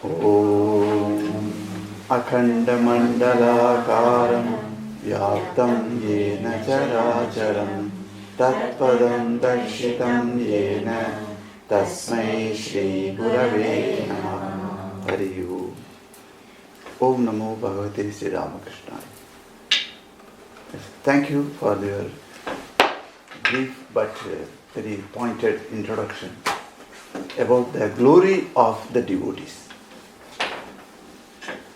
Om Akhandamandalakaram Vyaptam Yena Characharam Tatpadam Darshitam Yena Tasmai Shri Gurave Namaha. Hari Om. Om Namo Bhagavate Sri Ramakrishna. Thank you for your brief but very pointed introduction about the glory of the devotees.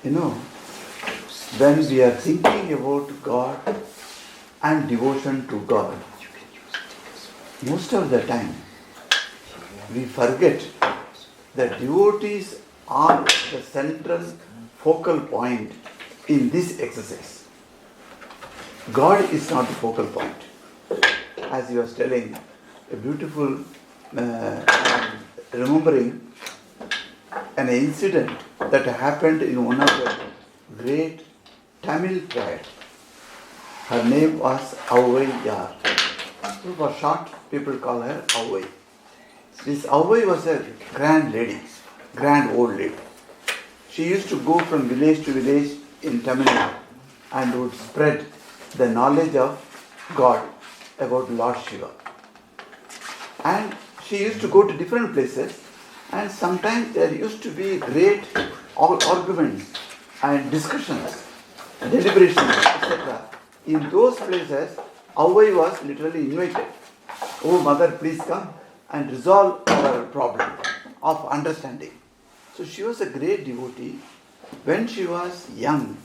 You know, when we are thinking about God and devotion to God, most of the time we forget that devotees are the central focal point in this exercise. God is not the focal point. As he was telling, a beautiful remembering an incident that happened in one of the great Tamil poets. Her name was Avvai Yar. For short, people call her Avvai. This Avvai was a grand lady, grand old lady. She used to go from village to village in Tamil Nadu and would spread the knowledge of God about Lord Shiva. And she used to go to different places, and sometimes there used to be great arguments and discussions, deliberations, etc. In those places, Avvai was literally invited. Oh mother, please come and resolve our problem of understanding. So she was a great devotee. When she was young,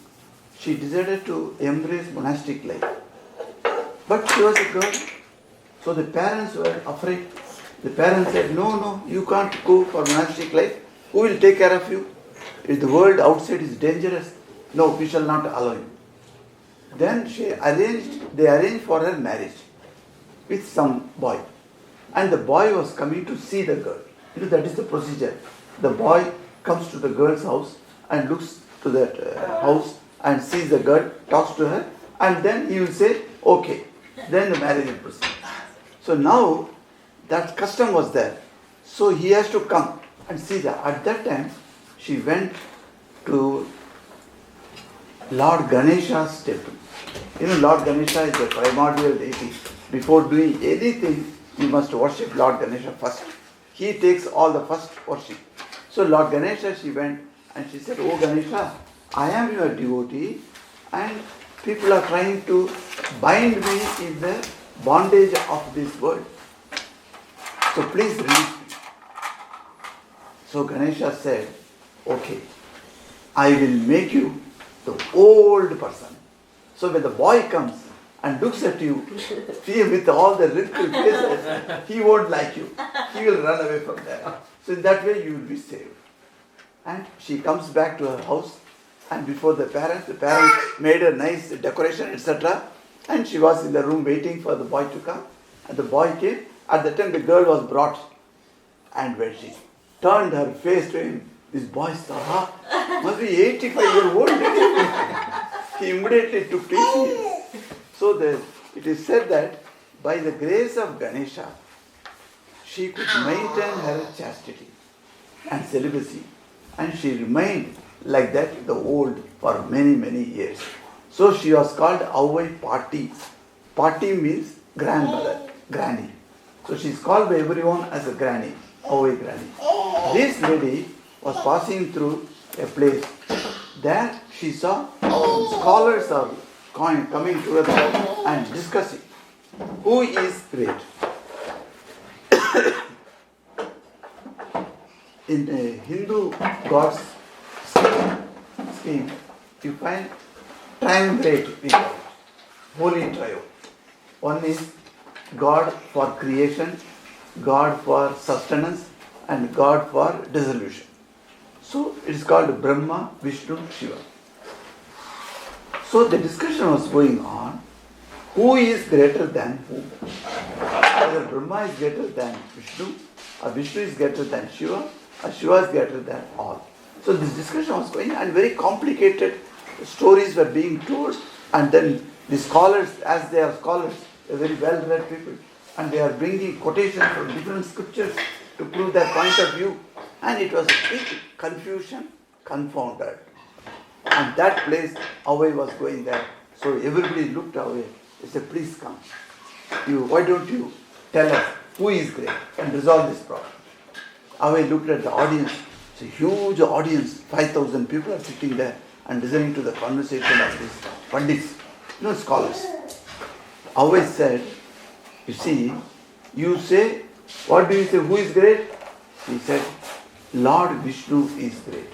she decided to embrace monastic life. But she was a girl, so the parents were afraid. The parents said, no, you can't go for monastic life. Who will take care of you? If the world outside is dangerous, no, we shall not allow you. Then they arranged for her marriage with some boy. And the boy was coming to see the girl. That is the procedure. The boy comes to the girl's house and looks to that house and sees the girl, talks to her, and then he will say, okay. Then the marriage will proceed. So now that custom was there. So he has to come and see that. At that time, she went to Lord Ganesha's temple. Lord Ganesha is the primordial deity. Before doing anything, you must worship Lord Ganesha first. He takes all the first worship. So Lord Ganesha, she went and she said, oh Ganesha, I am your devotee and people are trying to bind me in the bondage of this world. So please release me. So Ganesha said, okay, I will make you the old person. So when the boy comes and looks at you, with all the wrinkled faces, he won't like you. He will run away from there. So in that way you will be saved. And she comes back to her house, and before the parents made a nice decoration, etc. And she was in the room waiting for the boy to come. And the boy came. At the time the girl was brought. And when she turned her face to him, this boy saw, must be 85-year-old lady. He immediately took to his heels. So it is said that by the grace of Ganesha, she could maintain her chastity and celibacy. And she remained like that, the old, for many, many years. So she was called Avvai Pati. Pati means grandmother, granny. So she is called by everyone as a granny, Avvai granny. This lady was passing through a place. There she saw scholars are coming together and discussing who is great. In the Hindu gods scheme, you find triumvirate, we call it, holy trio. One is God for creation, God for sustenance, and God for dissolution. So it is called Brahma, Vishnu, Shiva. So the discussion was going on, who is greater than who? Whether Brahma is greater than Vishnu, or Vishnu is greater than Shiva, or Shiva is greater than all. So this discussion was going on, and very complicated stories were being told, and then the scholars, as they are scholars, they are very well-read people, and they are bringing quotations from different scriptures, to prove their point of view. And it was a big confusion, confounded. And that place, Avai was going there. So everybody looked away. They said, please come. Why don't you tell us who is great and resolve this problem? Avai looked at the audience. It's a huge audience. 5,000 people are sitting there and listening to the conversation of these pandits, scholars. Avai said, you see, you say, what do you say, who is great? He said, Lord Vishnu is great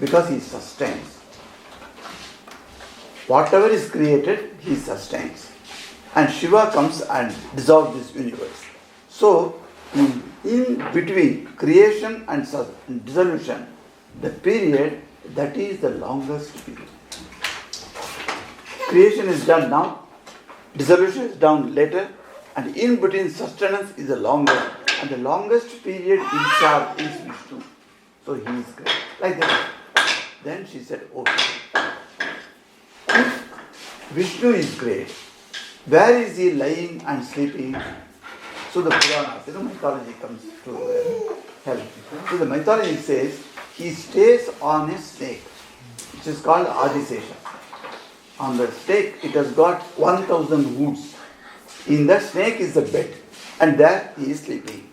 because he sustains. Whatever is created, he sustains. And Shiva comes and dissolves this universe. So, in between creation and dissolution, the period, that is the longest period. Creation is done now, dissolution is done later, and in between sustenance is the longest. And the longest period in charge is Vishnu. So he is great. Like that. Then she said, okay. If Vishnu is great, where is he lying and sleeping? So the Puranas, mythology comes to help. So the mythology says, he stays on a snake, which is called Adisesha. On the snake, it has got 1,000 hoods. In that snake is the bed, and there he is sleeping.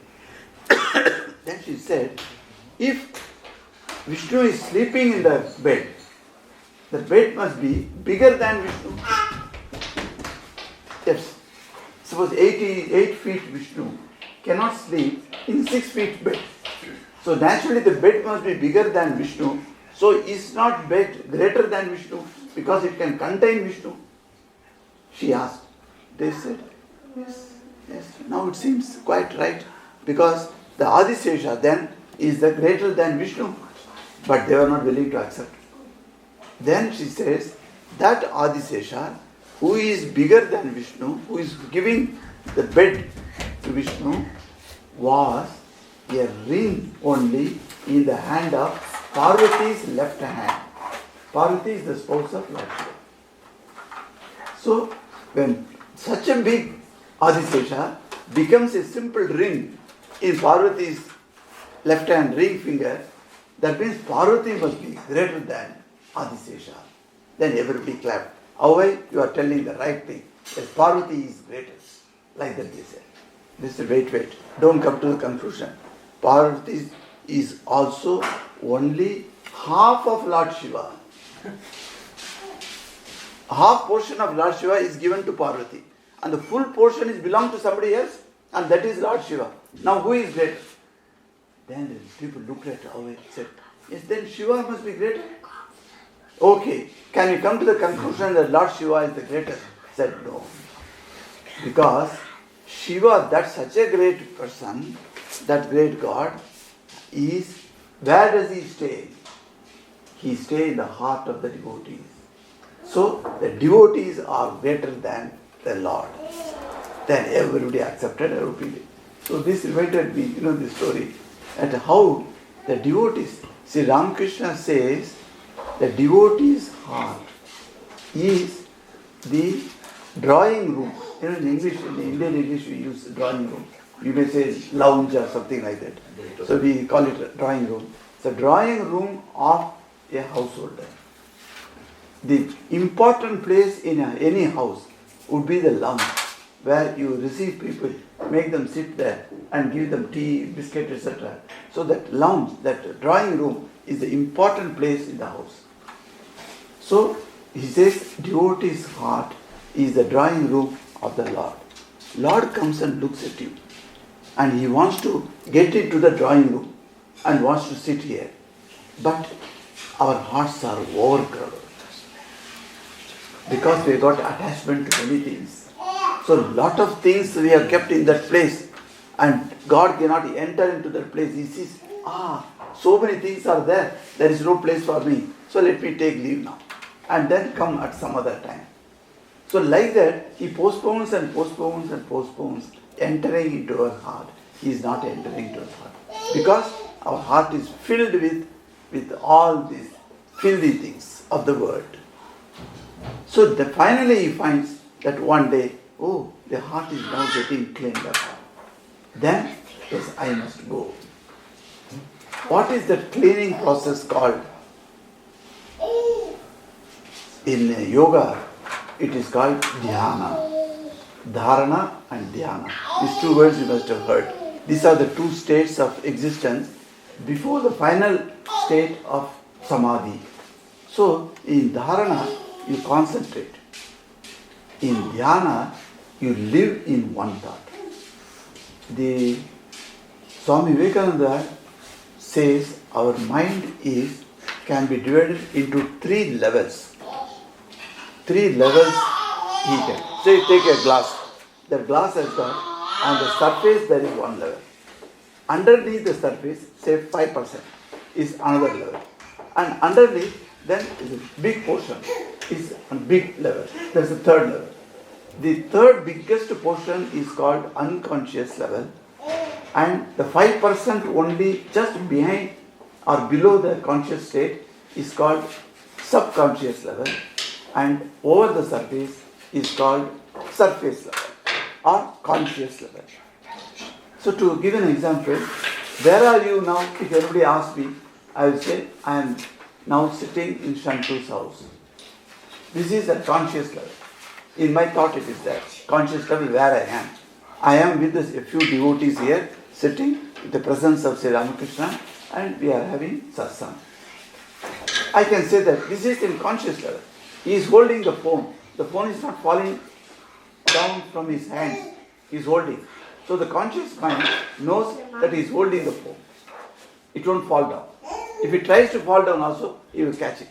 Then she said, if Vishnu is sleeping in the bed must be bigger than Vishnu. Yes. Suppose 88 feet Vishnu cannot sleep in 6 feet bed. So naturally the bed must be bigger than Vishnu. So is not bed greater than Vishnu because it can contain Vishnu? She asked. They said, yes. Now it seems quite right because the Adisesha then is the greater than Vishnu. But they were not willing to accept. Then she says, that Adisesha, who is bigger than Vishnu, who is giving the bed to Vishnu, was a ring only in the hand of Parvati's left hand. Parvati is the spouse of Lord Shiva. So, when such a big Adisesha becomes a simple ring in Parvati's left hand ring finger, that means Parvati must be greater than Adisesha. Then everybody clapped. Avai, you are telling the right thing. Yes, Parvati is greater. Like that they said. They said, wait. Don't come to the conclusion. Parvati is also only half of Lord Shiva. Half portion of Lord Shiva is given to Parvati. And the full portion is belong to somebody else. And that is Lord Shiva. Now who is greater? Then the people looked at Avai and said, yes, then Shiva must be greater. Okay, can we come to the conclusion that Lord Shiva is the greatest? Said no. Because Shiva, that's such a great person, that great God, is, where does he stay? He stays in the heart of the devotees. So the devotees are greater than the Lord. Then everybody accepted her opinion. So this reminded me, the story, at how the devotees, see Ramakrishna says, the devotee's heart is the drawing room. In English, in Indian English we use drawing room. You may say lounge or something like that. So we call it a drawing room. It's a drawing room of a householder. The important place in any house would be the lounge, where you receive people, make them sit there and give them tea, biscuit, etc. So that lounge, that drawing room is the important place in the house. So he says, devotee's heart is the drawing room of the Lord. Lord comes and looks at you, and he wants to get into the drawing room and wants to sit here. But our hearts are overcrowded because we got attachment to many things. So lot of things we have kept in that place, and God cannot enter into that place. He sees, so many things are there. There is no place for me. So let me take leave now, and then come at some other time. So like that, he postpones and postpones and postpones entering into our heart. He is not entering into our heart because our heart is filled with all these filthy things of the world. So finally he finds that one day, the heart is now getting cleaned up. Then Yes, I must go. What is the cleaning process called? In yoga, it is called dhyana. Dharana and dhyana. These two words you must have heard. These are the two states of existence before the final state of samadhi. So, in dharana, you concentrate. In dhyana, you live in one thought. The Swami Vivekananda says our mind can be divided into 3 levels. 3 levels he can. Say take a glass. That glass has got, on the surface there is 1 level. Underneath the surface, say 5% is another level. And underneath, then is a big portion, is a big level. There is a 3rd level. The 3rd biggest portion is called unconscious level. And the 5% only just behind or below the conscious state is called subconscious level. And over the surface is called surface level or conscious level. So to give an example, where are you now? If anybody asks me, I will say, I am now sitting in Shantu's house. This is at conscious level. In my thought it is that conscious level where I am. I am with a few devotees here, sitting in the presence of Sri Ramakrishna, and we are having satsang. I can say that this is in conscious level. He is holding the phone. The phone is not falling down from his hands. He is holding. So the conscious mind knows that he is holding the phone. It won't fall down. If it tries to fall down also, he will catch it.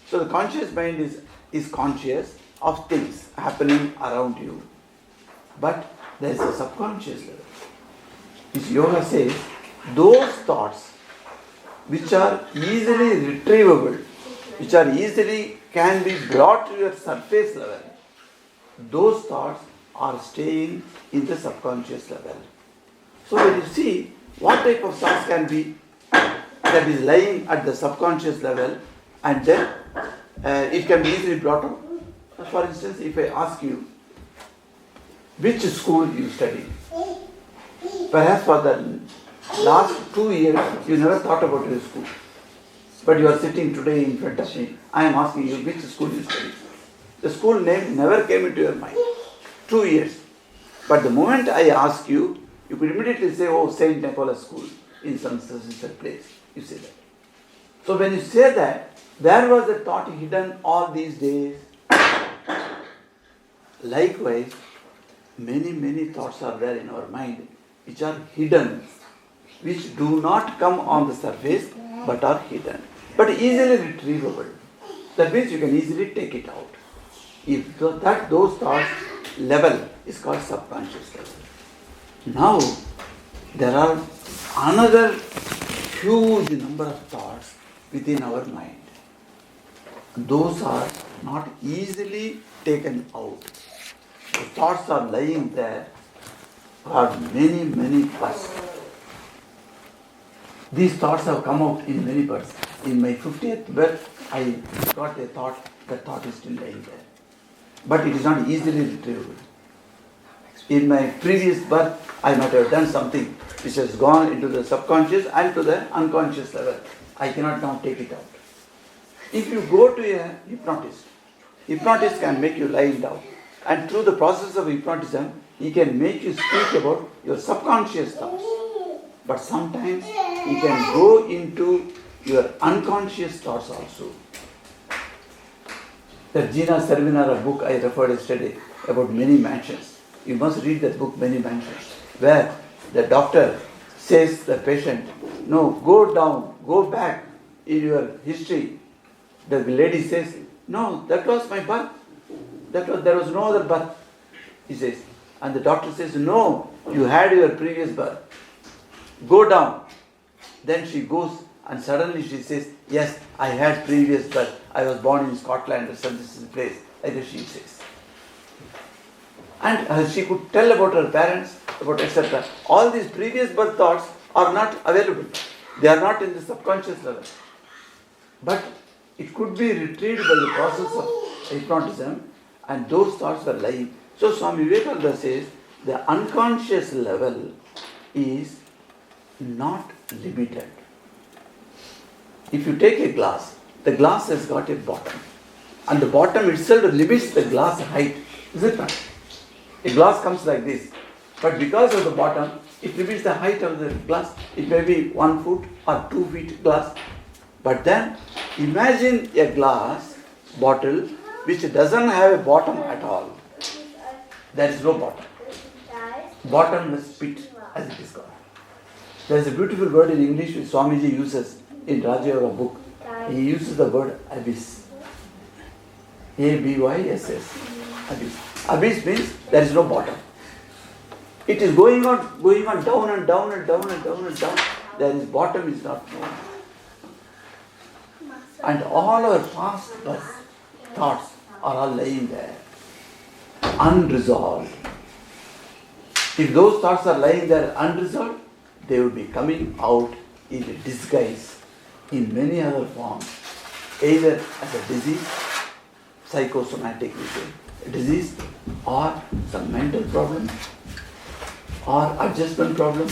So the conscious mind is conscious of things happening around you. But there is a subconscious level. This yoga says, those thoughts which are easily retrievable, which are easily can be brought to your surface level, those thoughts are staying in the subconscious level. So when you see what type of thoughts can be that is lying at the subconscious level, and then it can be easily brought up. For instance, if I ask you, which school you study? Perhaps for the last 2 years, you never thought about your school. But you are sitting today in front of me. I am asking you, which school you study? The school name never came into your mind. 2 years. But the moment I ask you, you could immediately say, oh, St. Nicholas School in some place. You say that. So when you say that, there was a thought hidden all these days. Likewise, many thoughts are there in our mind which are hidden, which do not come on the surface but are hidden, but easily retrievable. That means you can easily take it out. If those thoughts level is called subconscious level. Now, there are another huge number of thoughts within our mind. Those are not easily taken out. The thoughts are lying there for many births. These thoughts have come out in many births. In my 50th birth, I got a thought, that thought is still lying there. But it is not easily retrievable. In my previous birth, I might have done something which has gone into the subconscious and to the unconscious level. I cannot now take it out. If you go to a hypnotist can make you lie down. And through the process of hypnotism, he can make you speak about your subconscious thoughts. But sometimes he can go into your unconscious thoughts also. The Gina Servinara book I referred yesterday about many mansions. You must read that book, Many Mansions, where the doctor says to the patient, no, go down, go back in your history. The lady says, no, that was my birth. There was no other birth, he says. And the doctor says, no, you had your previous birth. Go down. Then she goes and suddenly she says, yes, I had previous birth. I was born in Scotland or some place. Either she says. And she could tell about her parents, about etc. All these previous birth thoughts are not available. They are not in the subconscious level. But it could be retrieved by the process of hypnotism, and those thoughts were lying. So Swami Vivekananda says the unconscious level is not limited. If you take a glass, the glass has got a bottom, and the bottom itself limits the glass height. Is it not? A glass comes like this, but because of the bottom, it limits the height of the glass. It may be 1 foot or 2 feet glass. But then imagine a glass bottle which doesn't have a bottom at all. There is no bottom. Bottomless pit, as it is called. There is a beautiful word in English which Swamiji uses in Raja Yoga book. He uses the word abyss. A-B-Y-S-S. Abyss. Abyss means there is no bottom. It is going on down and down and down and down and down. There is bottom is not known. And all our past thoughts are all lying there, unresolved. If those thoughts are lying there unresolved, they will be coming out in a disguise, in many other forms, either as a disease, psychosomatic disease, or some mental problem, or adjustment problem,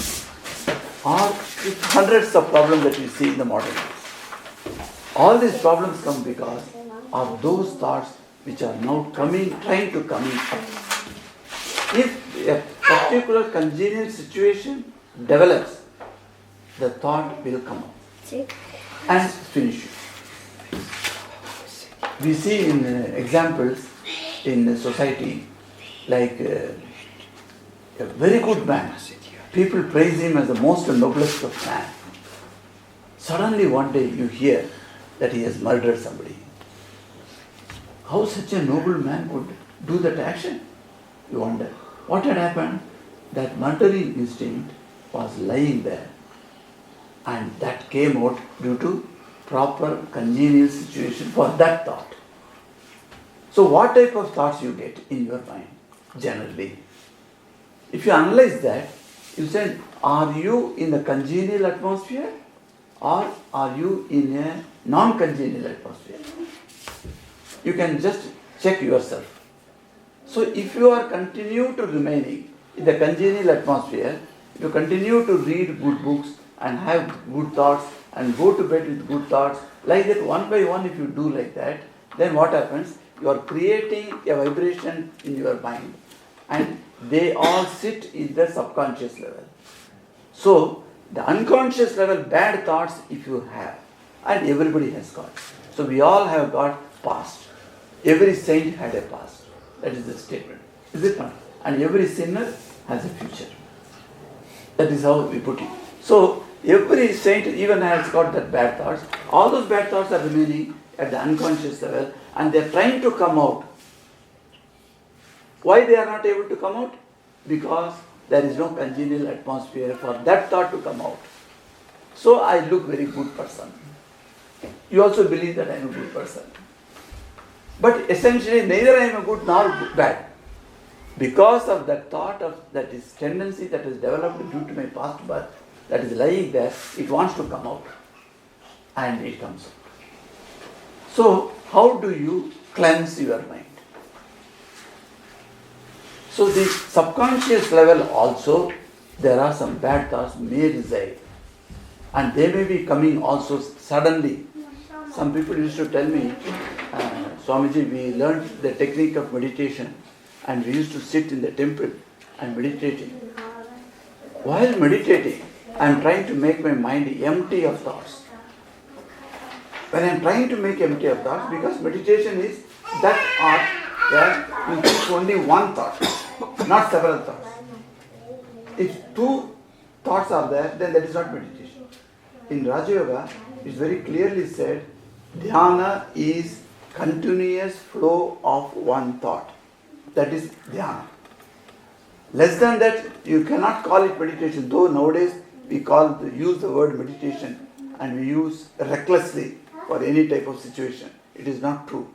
or hundreds of problems that we see in the modern days. All these problems come because of those thoughts which are now trying to come up. If a particular congenial situation develops, the thought will come up and finish you. We see in examples in society, like a very good man. People praise him as the most noblest of man. Suddenly one day you hear that he has murdered somebody. How such a noble man could do that action? You wonder. What had happened? That murdering instinct was lying there, and that came out due to proper congenial situation for that thought. So what type of thoughts you get in your mind generally? If you analyze that, you say, are you in the congenial atmosphere or are you in a non-congenial atmosphere? You can just check yourself. So if you are continue to remaining in the congenial atmosphere, if you continue to read good books and have good thoughts and go to bed with good thoughts, like that one by one if you do like that, then what happens? You are creating a vibration in your mind and they all sit in the subconscious level. So the unconscious level bad thoughts if you have, and everybody has got. So we all have got past. Every saint had a past. That is the statement. Is it not? And every sinner has a future. That is how we put it. So every saint even has got that bad thoughts. All those bad thoughts are remaining at the unconscious level and they are trying to come out. Why they are not able to come out? Because there is no congenial atmosphere for that thought to come out. So I look very good person. You also believe that I am a good person. But essentially neither I am a good nor bad. Because of that thought of that is tendency that is developed due to my past birth, that is lying there, it wants to come out. And it comes out. So how do you cleanse your mind? So the subconscious level also, there are some bad thoughts may reside. And they may be coming also suddenly. Some people used to tell me, Swamiji, we learned the technique of meditation and we used to sit in the temple and meditating. While meditating, I am trying to make my mind empty of thoughts. When I am trying to make empty of thoughts, because meditation is that art where you think only one thought, not several thoughts. If two thoughts are there, then that is not meditation. In Raja Yoga, it is very clearly said, dhyana is continuous flow of one thought. That is dhyana. Less than that, you cannot call it meditation. Though nowadays we use the word meditation and we use recklessly for any type of situation. It is not true.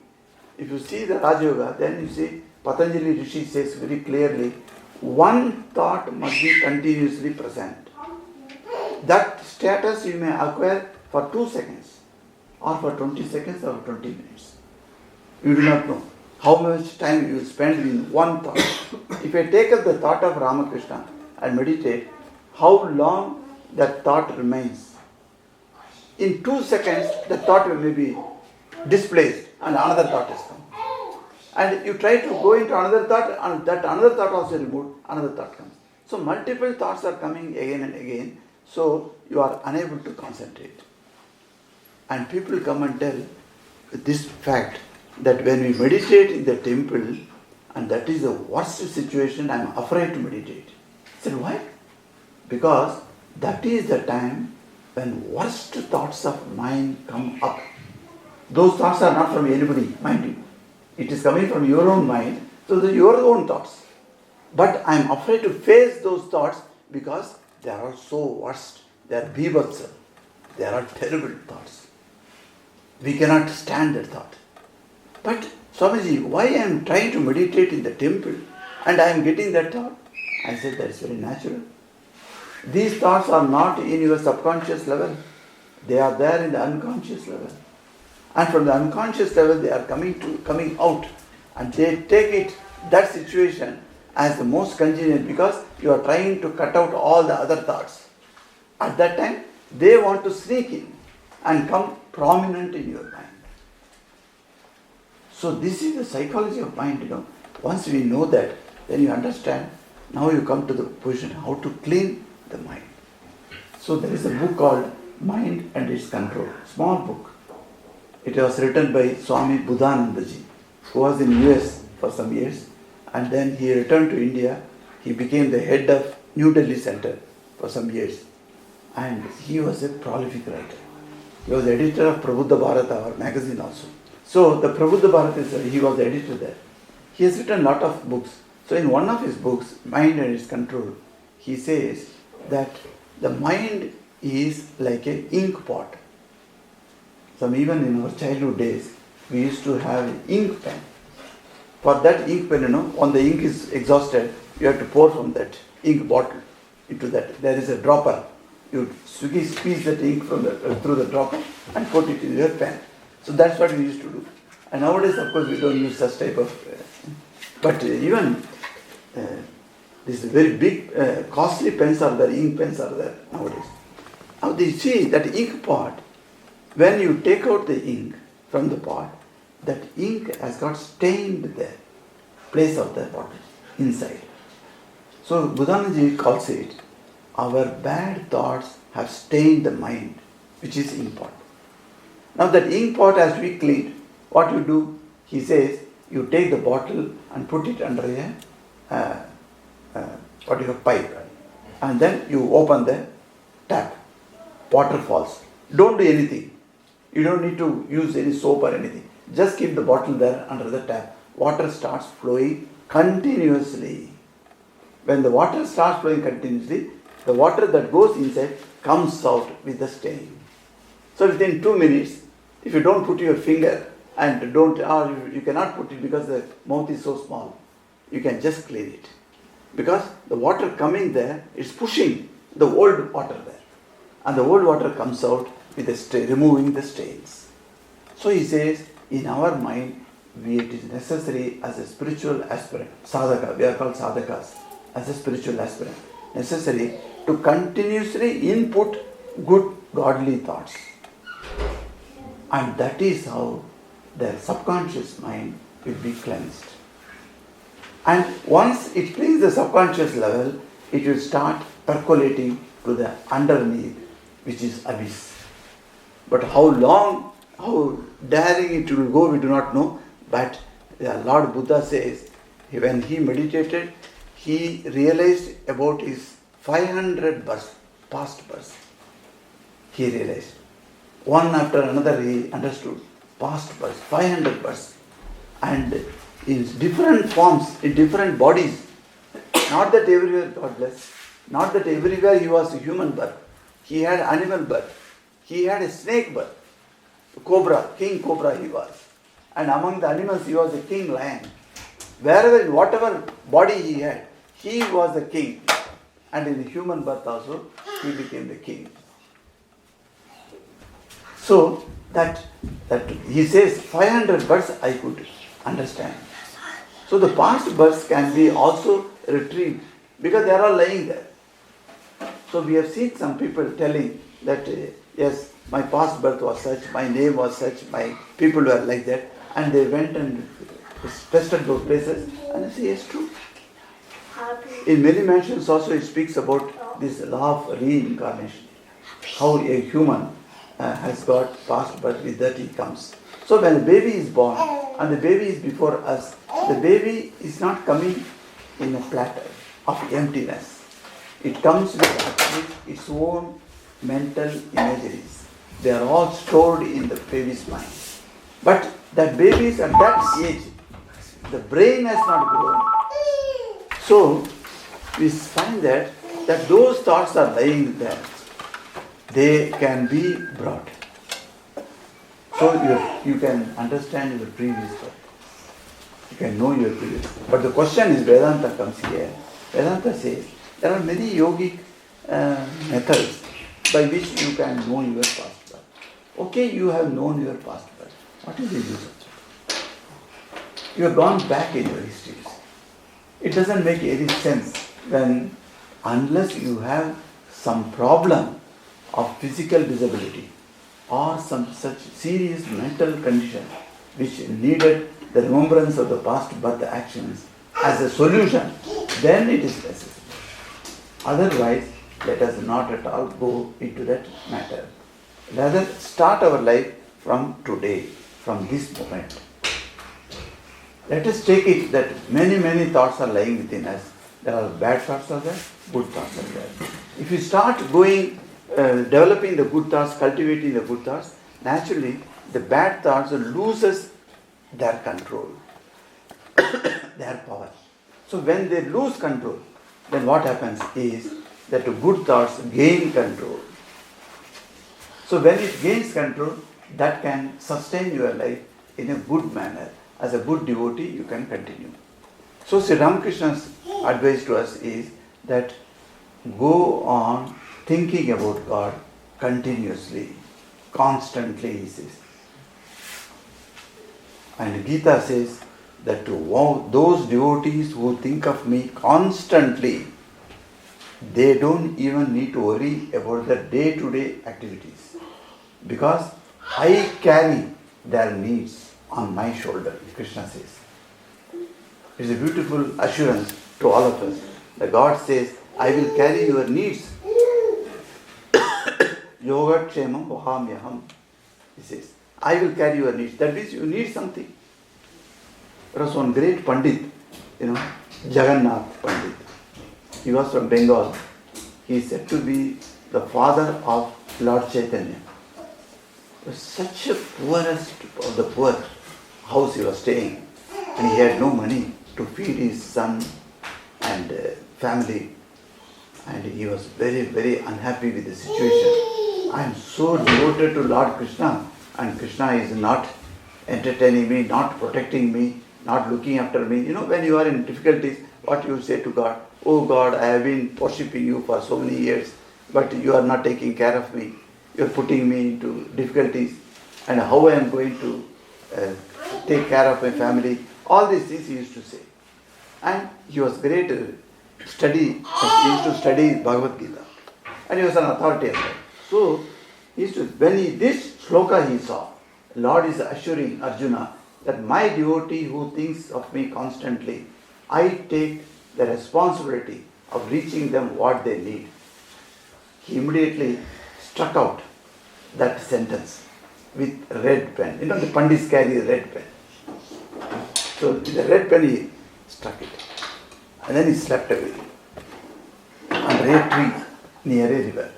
If you see the Raja Yoga, then you see Patanjali Rishi says very clearly, one thought must be continuously present. That status you may acquire for 2 seconds, or for 20 seconds, or 20 minutes. You do not know how much time you will spend in one thought. If I take up the thought of Ramakrishna and meditate, how long that thought remains. In 2 seconds, the thought may be displaced and another thought has come. And you try to go into another thought and that another thought also removed, another thought comes. So multiple thoughts are coming again and again, so you are unable to concentrate. And people come and tell this fact that when we meditate in the temple, and that is the worst situation, I am afraid to meditate. I said, why? Because that is the time when worst thoughts of mind come up. Those thoughts are not from anybody, mind you. It is coming from your own mind, so they are your own thoughts. But I am afraid to face those thoughts because they are all so worst. They are bhibhatsa. They are all terrible thoughts. We cannot stand that thought. But Swamiji, why I am trying to meditate in the temple and I am getting that thought? I said, that is very natural. These thoughts are not in your subconscious level. They are there in the unconscious level. And from the unconscious level, they are coming out. And they take it, that situation, as the most convenient because you are trying to cut out all the other thoughts. At that time, they want to sneak in and come prominent in your mind. So this is the psychology of mind, Once we know that, then you understand. Now you come to the position how to clean the mind. So there is a book called Mind and Its Control. Small book. It was written by Swami Buddhanandaji, who was in US for some years. And then he returned to India. He became the head of New Delhi Center for some years. And he was a prolific writer. He was editor of Prabuddha Bharata, our magazine also. So the Prabuddha Bharata, he was the editor there. He has written a lot of books. So in one of his books, Mind and Its Control, he says that the mind is like an ink pot. So even in our childhood days, we used to have an ink pen. For that ink pen, when the ink is exhausted, you have to pour from that ink bottle into that. There is a dropper. You squeeze that ink from through the dropper and put it in your pen. So that's what we used to do. And nowadays, of course, we don't use such type of... but even these very big, costly pens are there, ink pens are there nowadays. Now you see that ink pot, when you take out the ink from the pot, that ink has got stained there, place of the bottle, inside. So Buddhanaji calls it, our bad thoughts have stained the mind, which is ink pot. Now that ink pot has to be cleaned. What you do? He says, you take the bottle and put it under a pipe. And then you open the tap. Water falls. Don't do anything. You don't need to use any soap or anything. Just keep the bottle there under the tap. Water starts flowing continuously. When the water starts flowing continuously, the water that goes inside comes out with the stain. So within 2 minutes, if you don't put your finger and you cannot put it because the mouth is so small, you can just clean it. Because the water coming there is pushing the old water there. And the old water comes out with the stain, removing the stains. So he says, in our mind, it is necessary as a spiritual aspirant, sadhaka, we are called sadhakas, as a spiritual aspirant, necessary to continuously input good godly thoughts. And that is how the subconscious mind will be cleansed. And once it cleans the subconscious level, it will start percolating to the underneath, which is abyss. But how long, how daring it will go, we do not know. But Lord Buddha says, when he meditated, he realized about his 500 births, past births. He realized. One after another he understood. Past births, 500 births. And in different forms, in different bodies. Not that everywhere, God bless, not that everywhere he was a human birth. He had animal birth. He had a snake birth. Cobra, king cobra he was. And among the animals he was a king lion. Wherever, in whatever body he had, he was the king. And in the human birth also, he became the king. So, that he says 500 births I could understand. So the past births can be also retrieved because they are all lying there. So we have seen some people telling that, yes, my past birth was such, my name was such, my people were like that, and they went and tested those places, and they say, yes, true. In many mansions also it speaks about this law of reincarnation, how a human has got past birth, with that he comes. So when a baby is born, and the baby is before us, the baby is not coming in a platter of emptiness. It comes with its own mental imageries. They are all stored in the baby's mind. But that baby is at that age, the brain has not grown. So we find that those thoughts are lying there. They can be brought. So you can understand your previous birth. You can know your previous. But the question is, Vedanta comes here. Vedanta says there are many yogic methods by which you can know your past birth. Okay, you have known your past birth. What is the use of that? You have gone back in your histories. It doesn't make any sense when, unless you have some problem of physical disability or some such serious mental condition which needed the remembrance of the past birth actions as a solution, then it is necessary. Otherwise, let us not at all go into that matter. Rather, start our life from today, from this moment. Let us take it that many thoughts are lying within us. There are bad thoughts are there, good thoughts are there. If you start going, developing the good thoughts, cultivating the good thoughts, naturally the bad thoughts loses their control, their power. So when they lose control, then what happens is that the good thoughts gain control. So when it gains control, that can sustain your life in a good manner. As a good devotee, you can continue. So Sri Ramakrishna's advice to us is that go on thinking about God continuously, constantly, he says. And Gita says that those devotees who think of me constantly, they don't even need to worry about the day-to-day activities, because I carry their needs on my shoulder, Krishna says. It's a beautiful assurance to all of us. The God says, I will carry your needs. Yoga kshemam vahamyaham. He says, I will carry your needs. That means you need something. There was one great Pandit, Jagannath Pandit. He was from Bengal. He is said to be the father of Lord Chaitanya. It was such a poorest of the poor house he was staying, and he had no money to feed his son and family, and he was very unhappy with the situation. I am so devoted to Lord Krishna, and Krishna is not entertaining me, not protecting me, not looking after me. When you are in difficulties, what you say to God? Oh God, I have been worshipping you for so many years, but you are not taking care of me. You are putting me into difficulties, and how I am going to take care of my family. All these things he used to say. And he was great study. He used to study Bhagavad Gita. And he was an authority as well. So, this shloka he saw, Lord is assuring Arjuna that my devotee who thinks of me constantly, I take the responsibility of reaching them what they need. He immediately struck out that sentence with red pen. The Pandits carry a red pen. So with the red pen he struck it. And then he slept away under a tree near a river.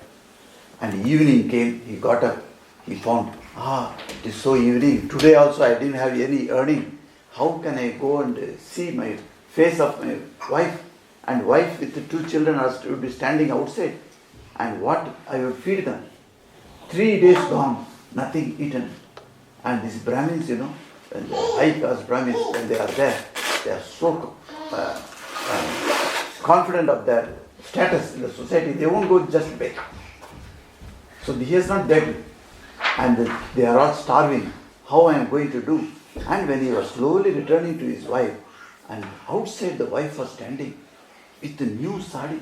And evening came, he got up, he found, it is so evening. Today also I didn't have any earning. How can I go and see my face of my wife? And wife with the 2 children would be standing outside. And what I will feed them? 3 days gone, nothing eaten. And these Brahmins, when the high caste Brahmins, when they are there, they are so confident of their status in the society, they won't go just beg. So he has not begged. And they are all starving. How I am going to do? And when he was slowly returning to his wife, and outside the wife was standing with the new sari.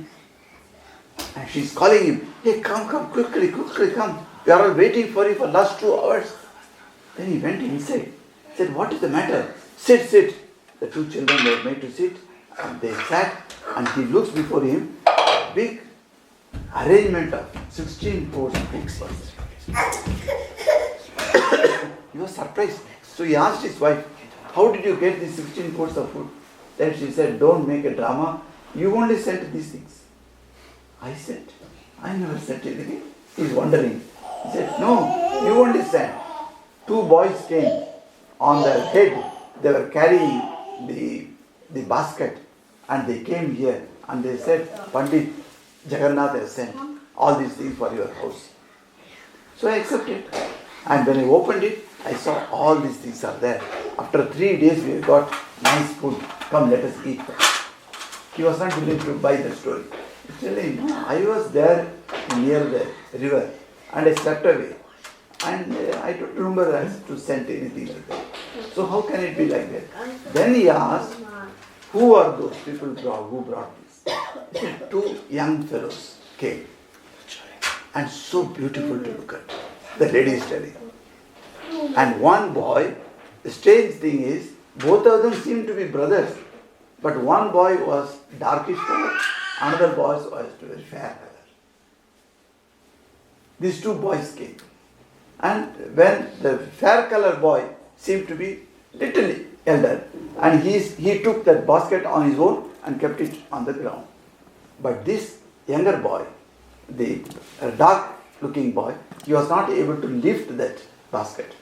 And she's calling him, hey, come, quickly, come. We are all waiting for you for last 2 hours. Then he went inside. He said, what is the matter? Sit. The 2 children were made to sit. And they sat. And he looks before him, big arrangement of 16 pots of breakfast. He was surprised. So he asked his wife, how did you get these 16 pots of food? Then she said, don't make a drama. You only sent these things. I said, I never sent anything. He's wondering. He said, no, you only sent. 2 boys came. On their head, they were carrying the basket. And they came here. And they said, Pandit Jagannath has sent all these things for your house. So I accepted. And when I opened it, I saw all these things are there. After 3 days, we got nice food. Come, let us eat. He was not willing to buy the story. He's telling, no, I was there near the river and I slept away. And I don't remember us to send anything like that. So how can it be like that? Then he asked, who are those people who brought this? He said, 2 young fellows came. And so beautiful to look at. The lady is telling. And one boy, the strange thing is, both of them seem to be brothers. But one boy was darkish color, another boy was very fair color. These 2 boys came. And when the fair color boy seemed to be little elder, and he took that basket on his own and kept it on the ground. But this younger boy, the dark looking boy, he was not able to lift that basket.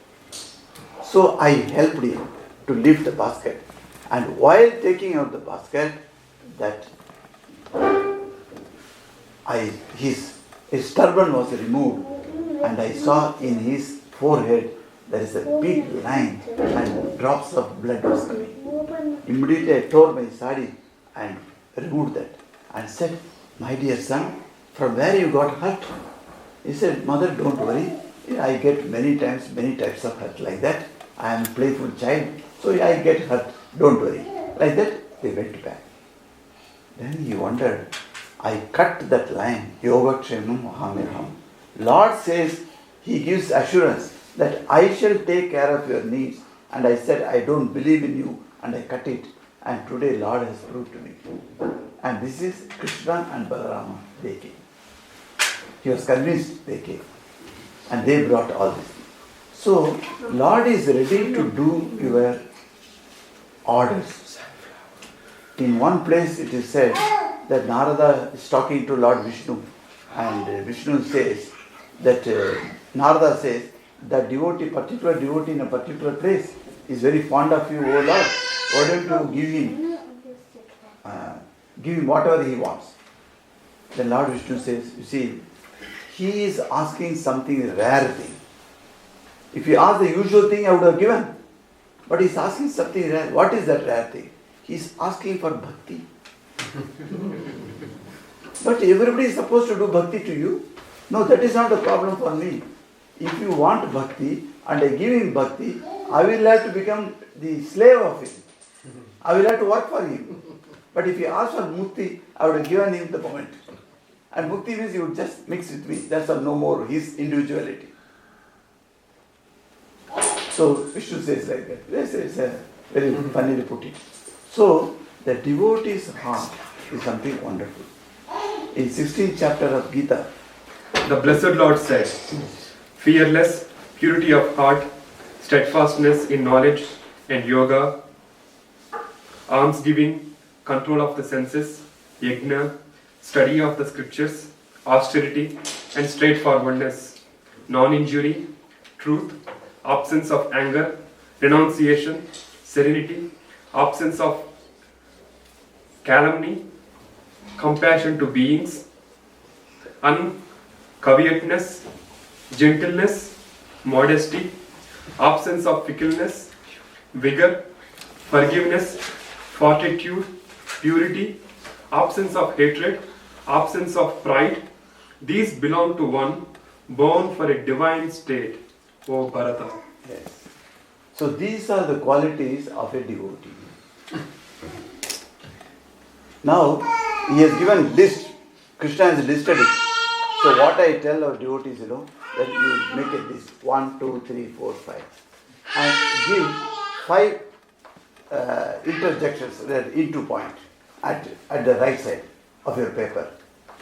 So I helped him to lift the basket. And while taking out the basket, that his turban was removed, and I saw in his forehead there is a big line and drops of blood was coming. Immediately I tore my sari and removed that and said, my dear son, from where you got hurt? He said, mother, don't worry. I get many types of hurt like that. I am a playful child, so I get hurt. Don't worry. Like that, they went back. Then he wondered, I cut that line, Yogakshenam Mahamirham. Lord says, He gives assurance that I shall take care of your needs. And I said, I don't believe in you, and I cut it. And today Lord has proved to me. And this is Krishna and Balarama, they came. He was convinced they came. And they brought all this. So, Lord is ready to do your orders. In one place it is said that Narada is talking to Lord Vishnu, and Vishnu says that Narada says that particular devotee in a particular place is very fond of you, O Lord. Why don't you give him whatever he wants? Then Lord Vishnu says, you see, he is asking something rare thing. If he asked the usual thing, I would have given. But he is asking something rare. What is that rare thing? He is asking for bhakti. But everybody is supposed to do bhakti to you. No, that is not a problem for me. If you want bhakti and I give him bhakti, I will have to become the slave of him. I will have to work for him. But if he asks for mukti, I would have given him the moment. And mukti means you would just mix with me. That's all, no more, his individuality. So Vishnu says like that. This is very funny to put it. So the devotee's heart is something wonderful. In 16th chapter of Gita, the Blessed Lord said, fearless, purity of heart, steadfastness in knowledge and yoga, almsgiving, control of the senses, yajna, study of the scriptures, austerity and straightforwardness, non-injury, truth, absence of anger, renunciation, serenity, absence of calumny, compassion to beings, covetousness, gentleness, modesty, absence of fickleness, vigor, forgiveness, fortitude, purity, absence of hatred, absence of pride. These belong to one born for a divine state, O Bharata. Yes. So these are the qualities of a devotee. Now, he has given list, Krishna has listed it. So what I tell our devotees, that you make a list 1, 2, 3, 4, 5, and give 5 interjections, that into point at the right side of your paper,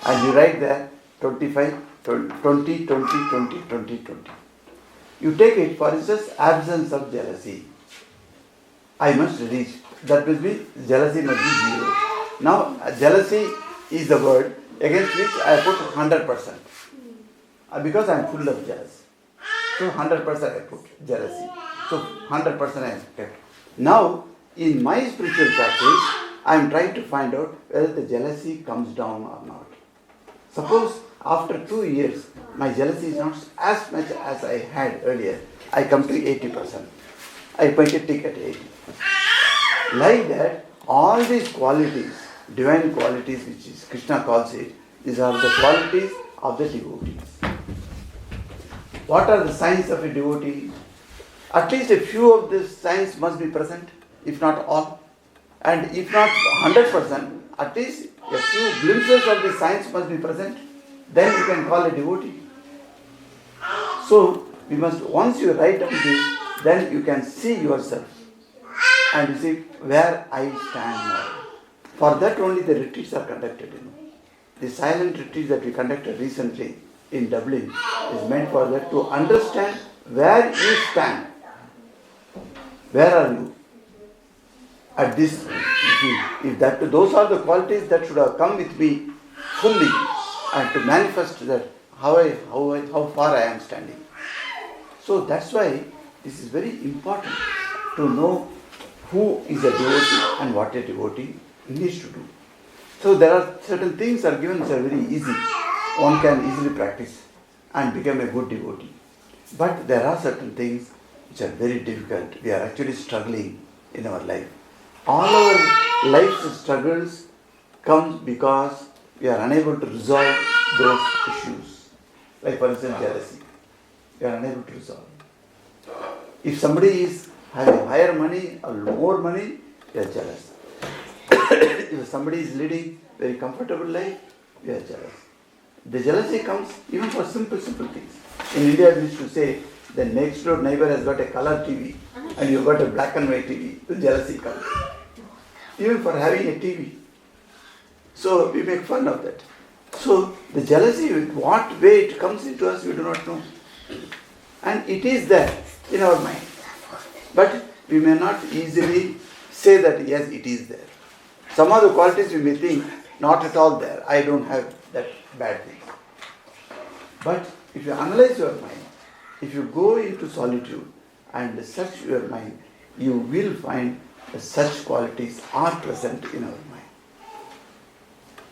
and you write there 25, 20, 20, 20, 20, 20. You take it, for instance, absence of jealousy. I must reach. That will be, jealousy must be 0. Now, jealousy is the word against which I put 100%. Because I am full of jealousy. So 100% I put jealousy. So 100% I have kept. Now, in my spiritual practice, I am trying to find out whether the jealousy comes down or not. Suppose after 2 years, my jealousy is not as much as I had earlier. I come to 80%. I make a tick at 80. Like that, all these qualities, divine qualities, which is Krishna calls it, these are the qualities of the devotees. What are the signs of a devotee? At least a few of these signs must be present, if not all. And if not 100%, at least a few glimpses of the signs must be present. Then you can call a devotee. So, we must, once you write down this, then you can see yourself and you see where I stand now. For that only the retreats are conducted. The silent retreat that we conducted recently in Dublin is meant for that, to understand where you stand. Where are you? At this, if that, those are the qualities that should have come with me fully, and to manifest that how far I am standing. So that's why this is very important to know who is a devotee and what a devotee needs to do. So there are certain things are given which are very easy. One can easily practice and become a good devotee. But there are certain things which are very difficult. We are actually struggling in our life. All our life's struggles come because we are unable to resolve those issues. Like for instance, jealousy. We are unable to resolve. If somebody is having higher money or more money, we are jealous. If somebody is leading very comfortable life, we are jealous. The jealousy comes even for simple things. In India, we used to say, the next door neighbor has got a color TV and you've got a black and white TV. The jealousy comes. Even for having a TV. So we make fun of that. So the jealousy, what way it comes into us, we do not know. And it is there in our mind. But we may not easily say that yes, it is there. Some of the qualities we may think, not at all there. I don't have that bad thing. But if you analyze your mind, if you go into solitude and search your mind, you will find that such qualities are present in our mind.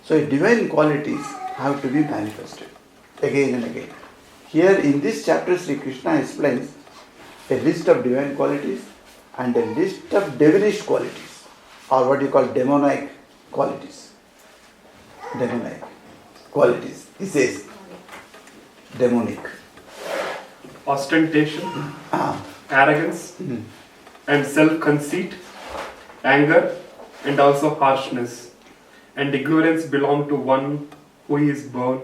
So divine qualities have to be manifested again and again. Here in this chapter, Sri Krishna explains a list of divine qualities and a list of devilish qualities, or what you call demonic qualities. Demonic qualities. He says demonic. Ostentation, arrogance, and self-conceit, anger, and also harshness, and ignorance belong to one who is born,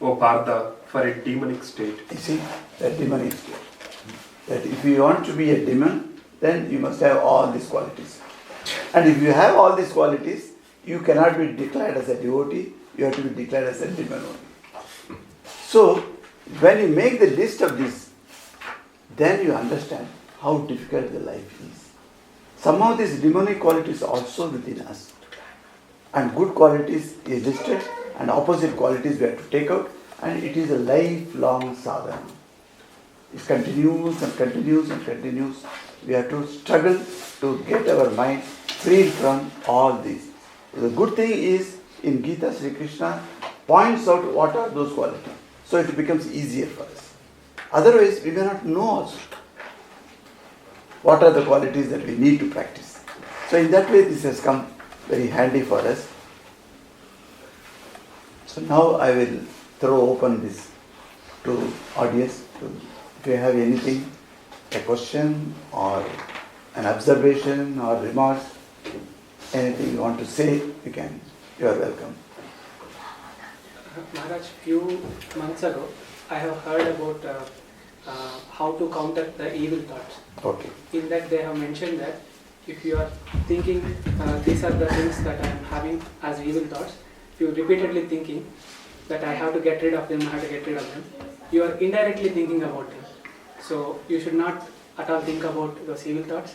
O Partha, for a demonic state. You see, that demonic state. That if you want to be a demon, then you must have all these qualities. And if you have all these qualities, you cannot be declared as a devotee, you have to be declared as a demon only. So, when you make the list of these, then you understand how difficult the life is. Some of these demonic qualities are also within us. And good qualities is listed, and opposite qualities we have to take out, and it is a lifelong sadhana. It continues and continues and continues. We have to struggle to get our mind free from all these. The good thing is, in Gita, Sri Krishna points out what are those qualities. So it becomes easier for us. Otherwise, we may not know also what are the qualities that we need to practice. So in that way, this has come very handy for us. So now I will throw open this to audience. If you have anything, a question or an observation or remarks, anything you want to say, you are welcome. Maharaj, few months ago, I have heard about how to counter the evil thoughts. Okay. In that they have mentioned that if you are thinking these are the things that I am having as evil thoughts, if you repeatedly thinking that I have to get rid of them, I have to get rid of them, you are indirectly thinking about them. So you should not at all think about those evil thoughts,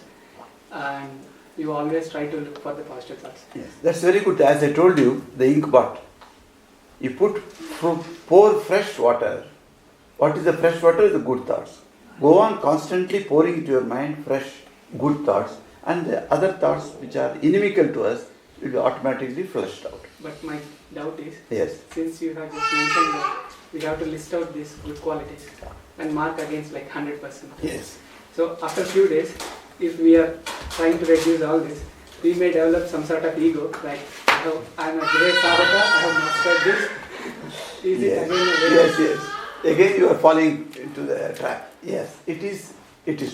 and you always try to look for the positive thoughts. Yes, that's very good. As I told you, the ink pot. You pour fresh water. What is the fresh water? The good thoughts. Go on constantly pouring into your mind fresh, good thoughts, and the other thoughts which are inimical to us will be automatically flushed out. But my doubt is, Yes. since you have just mentioned that we have to list out these good qualities and mark against like 100%. Yes. So after few days, if we are trying to reduce all this, we may develop some sort of ego, like I am a great sadhaka, I have mastered this. Is it again a very Yes. Again you are falling into the trap. Yes, it is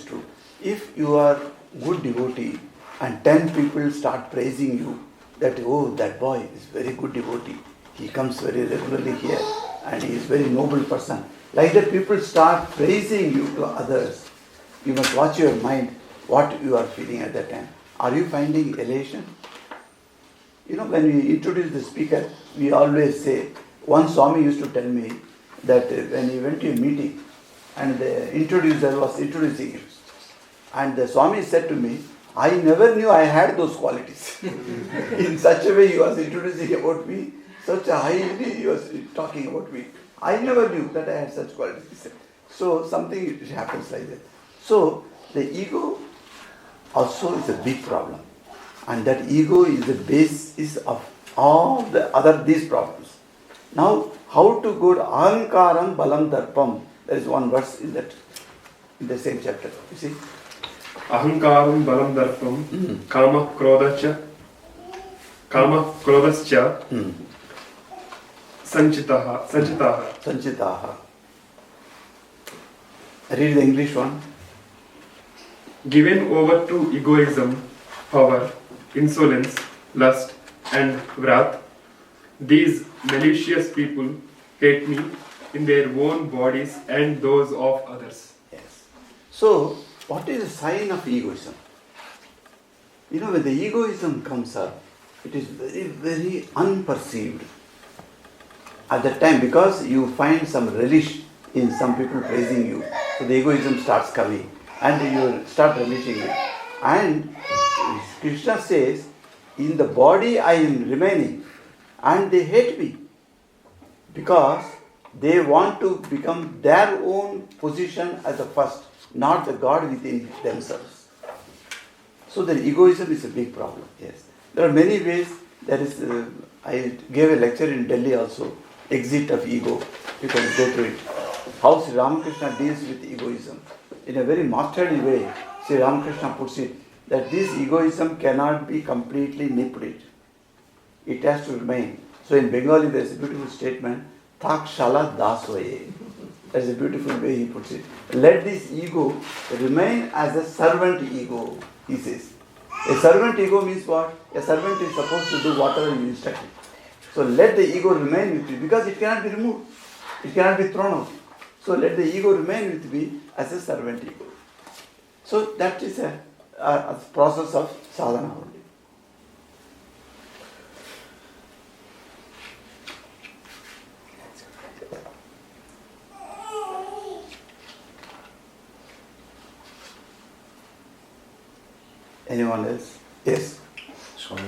true. If you are good devotee and 10 people start praising you, that that boy is very good devotee, he comes very regularly here and he is very noble person. Like that people start praising you to others. You must watch your mind, what you are feeling at that time. Are you finding elation? When we introduce the speaker, we always say, one Swami used to tell me that when he went to a meeting and the introducer was introducing him, and the Swami said to me, I never knew I had those qualities. In such a way he was introducing about me, such a highly he was talking about me. I never knew that I had such qualities. So something happens like that. So the ego also is a big problem. And that ego is the basis of all these problems. Now, how to go to ahankaram balam darpam? There is one verse in the same chapter. You see? Ahankaram balam darpam kama krodascha Sanchitaha. Read the English one. Given over to egoism, power, insolence, lust, and wrath, these malicious people hate me in their own bodies and those of others. Yes. So, what is the sign of egoism? When the egoism comes up, it is very, very unperceived at that time, because you find some relish in some people praising you. So the egoism starts coming and you start relishing it. And Krishna says, in the body I am remaining and they hate me because they want to become their own position as the first, not the God within themselves. So the egoism is a big problem. Yes, there are many ways. There is. I gave a lecture in Delhi also. Exit of ego. You can go through it. How Sri Ramakrishna deals with egoism in a very masterly way. Sri Ramakrishna puts it that this egoism cannot be completely nipped. It has to remain. So in Bengali there is a beautiful statement. Thak shala daswaye. That's a beautiful way he puts it. Let this ego remain as a servant ego, he says. A servant ego means what? A servant is supposed to do whatever you instruct it. So let the ego remain with you because it cannot be removed. It cannot be thrown out. So let the ego remain with me as a servant ego. So that is a process of sadhana only. Anyone else? Yes. Swami,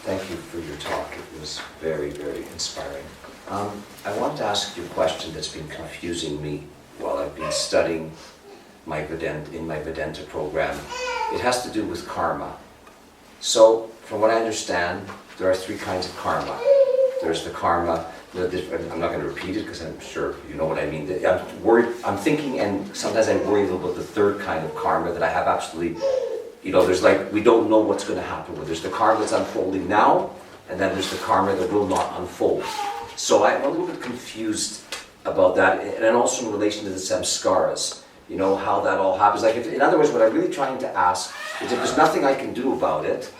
thank you for your talk. It was very, very inspiring. I want to ask you a question that's been confusing me while I've been studying my Vedanta program. It has to do with karma. So, from what I understand, there are three kinds of karma. There's the karma, I'm not going to repeat it because I'm sure you know what I mean. I'm thinking, and sometimes I worry a little about the third kind of karma that I have absolutely, there's like, we don't know what's going to happen. There's the karma that's unfolding now, and then there's the karma that will not unfold. So I'm a little bit confused about that, and also in relation to the samskaras, how that all happens. Like, in other words, what I'm really trying to ask is if there's nothing I can do about it,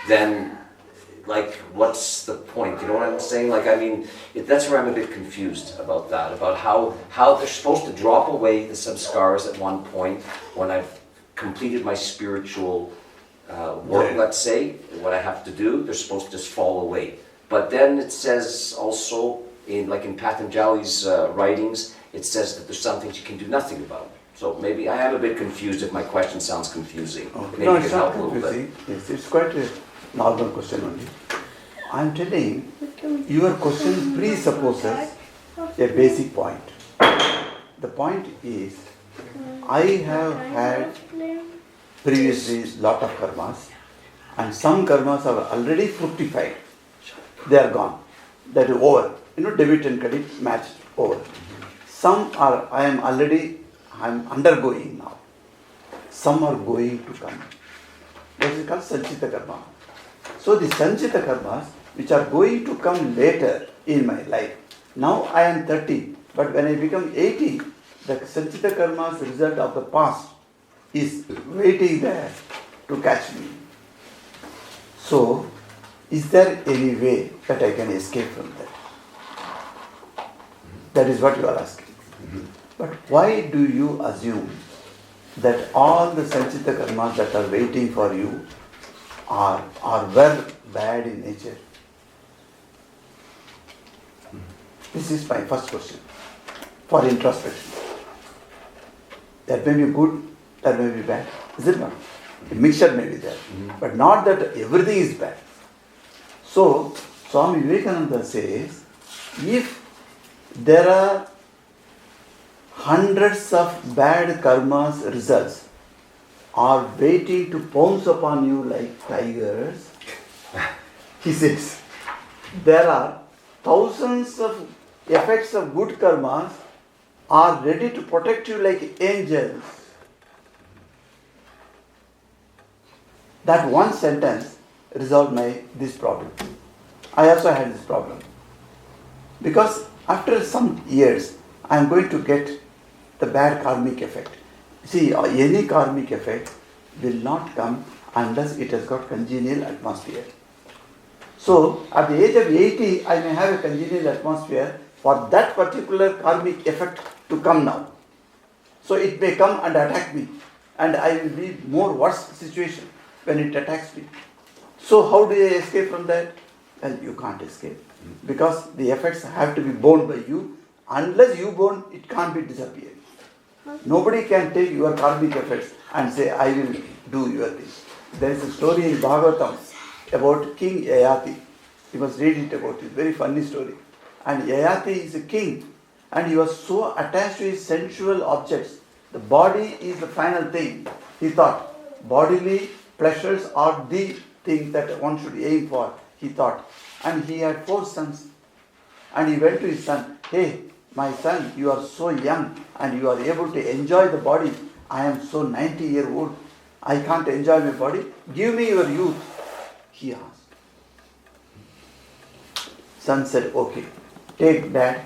then like, what's the point? You know what I'm saying? Like, I mean, that's where I'm a bit confused about that, about how they're supposed to drop away the samskaras at one point when I've completed my spiritual work, let's say, what I have to do. They're supposed to just fall away. But then it says also, in Patanjali's writings, it says that there's some things you can do nothing about. So maybe I am a bit confused if my question sounds confusing. Maybe No, you it's can not help a little bit. confusing. Yes, it's quite a normal question only. I'm telling, your question presupposes a basic point. The point is, I have had previously lot of karmas, and some karmas are already fructified. They are gone. That is over. Debit and credit matched over. Some are, I am undergoing now. Some are going to come. That is called Sanchita Karma. So the Sanchita Karmas, which are going to come later in my life. Now I am 30, but when I become 80, the Sanchita Karmas result of the past is waiting there to catch me. So, is there any way that I can escape from that? That is what you are asking. But why do you assume that all the Sanchita Karmas that are waiting for you are very bad in nature? This is my first question for introspection. That may be good, that may be bad. Is it not? A mixture may be there, but not that everything is bad. So, Swami Vivekananda says, if there are hundreds of bad karmas results are waiting to pounce upon you like tigers, he says, there are thousands of effects of good karmas are ready to protect you like angels. That one sentence resolved this problem. I also had this problem. Because after some years, I am going to get the bad karmic effect. See, any karmic effect will not come unless it has got congenial atmosphere. So, at the age of 80, I may have a congenial atmosphere for that particular karmic effect to come now. So, it may come and attack me, and I will be more worse situation when it attacks me. So, how do I escape from that? Well, you can't escape, because the effects have to be borne by you. Unless you born, it can't be disappeared. Nobody can take your karmic effects and say, I will do your thing. There is a story in Bhagavatam about King Yayati. You must read it about it. Very funny story. And Yayati is a king, and he was so attached to his sensual objects. The body is the final thing. He thought, bodily pleasures are the thing that one should aim for, he thought. And he had 4 sons. And he went to his son, hey, my son, you are so young and you are able to enjoy the body. I am so 90-year-old. I can't enjoy my body. Give me your youth, he asked. Son said, okay, take dad,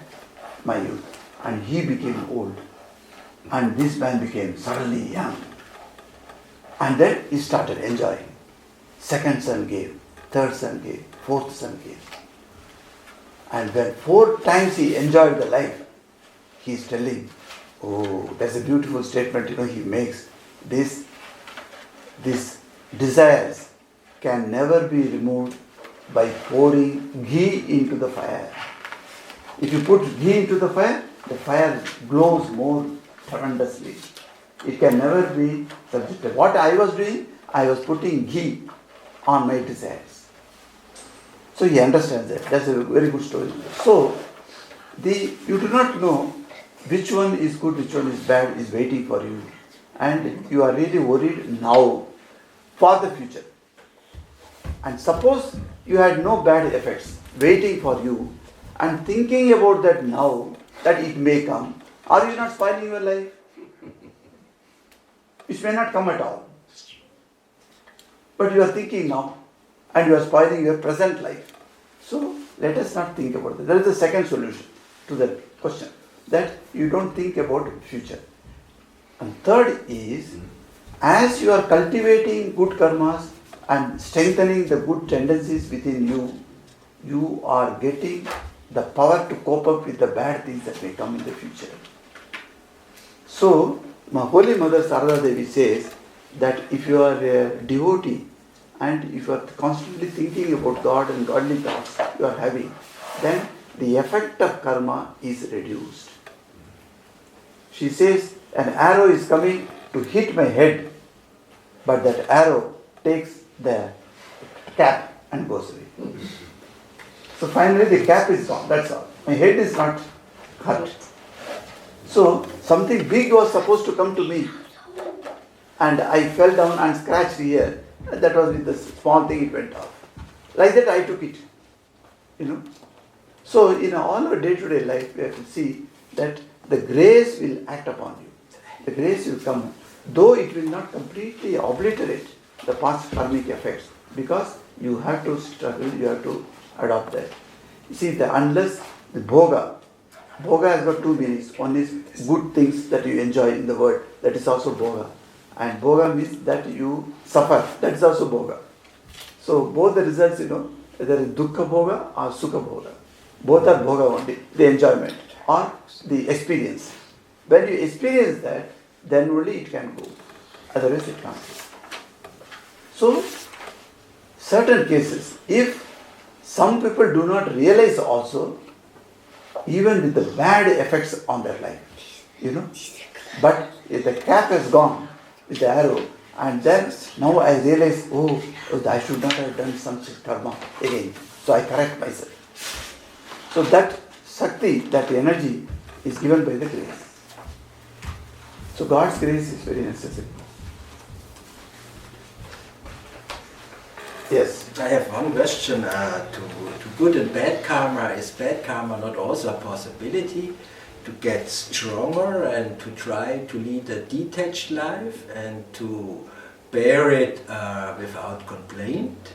my youth. And he became old. And this man became suddenly young. And then he started enjoying. Second son gave, third son gave, fourth son gave. And when 4 times he enjoyed the life, he is telling, oh, that's a beautiful statement, he makes. These desires can never be removed by pouring ghee into the fire. If you put ghee into the fire glows more tremendously. It can never be subjected. What I was doing, I was putting ghee on my desires. So he understands that. That's a very good story. So, you do not know which one is good, which one is bad, is waiting for you. And you are really worried now for the future. And suppose you had no bad effects waiting for you and thinking about that now, that it may come, are you not spoiling your life? It may not come at all. But you are thinking now and you are spoiling your present life. So let us not think about that. There is a second solution to that question, that you don't think about future. And third is, as you are cultivating good karmas and strengthening the good tendencies within you, you are getting the power to cope up with the bad things that may come in the future. So, my Holy Mother Sarada Devi says that if you are a devotee and if you are constantly thinking about God and godly thoughts you are having, then the effect of karma is reduced. She says, an arrow is coming to hit my head, but that arrow takes the cap and goes away. So finally the cap is gone, that's all. My head is not hurt. So something big was supposed to come to me and I fell down and scratched here. That was with the small thing, it went off. Like that I took it. So in all our day-to-day life we have to see that the grace will act upon you. The grace will come, though it will not completely obliterate the past karmic effects, because you have to struggle, you have to adopt that. You see, unless the bhoga has got two meanings. One is good things that you enjoy in the world, that is also bhoga. And bhoga means that you suffer, that is also bhoga. So both the results, whether it's dukkha bhoga or sukha bhoga. Both are bhoga only, the enjoyment or the experience. When you experience that, then only it can go. Otherwise it can't go. So, certain cases, if some people do not realize also, even with the bad effects on their life, but if the cap has gone with the arrow, and then now I realize, I should not have done some karma again. So I correct myself. So that Shakti, that energy is given by the grace. So God's grace is very necessary. Yes. I have one question to good and bad karma. Is bad karma not also a possibility to get stronger and to try to lead a detached life and to bear it without complaint?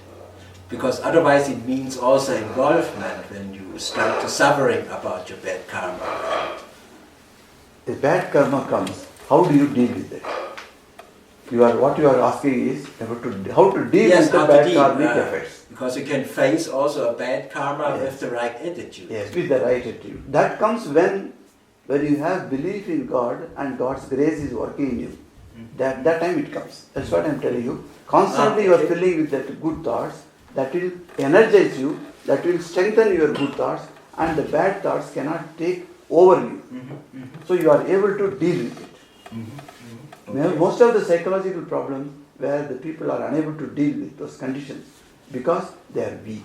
Because otherwise it means also involvement when you start to suffering about your bad karma. If bad karma comes, how do you deal with it? What you are asking is how to deal with the bad karmic effects. Because you can face also a bad karma with the right attitude. Yes, with the right attitude. That comes when you have belief in God and God's grace is working in you. That time it comes. That's what I am telling you. Constantly you are filling with that good thoughts. That will energize you. That will strengthen your good thoughts, and the bad thoughts cannot take over you. So you are able to deal with it. Most of the psychological problems where the people are unable to deal with those conditions because they are weak.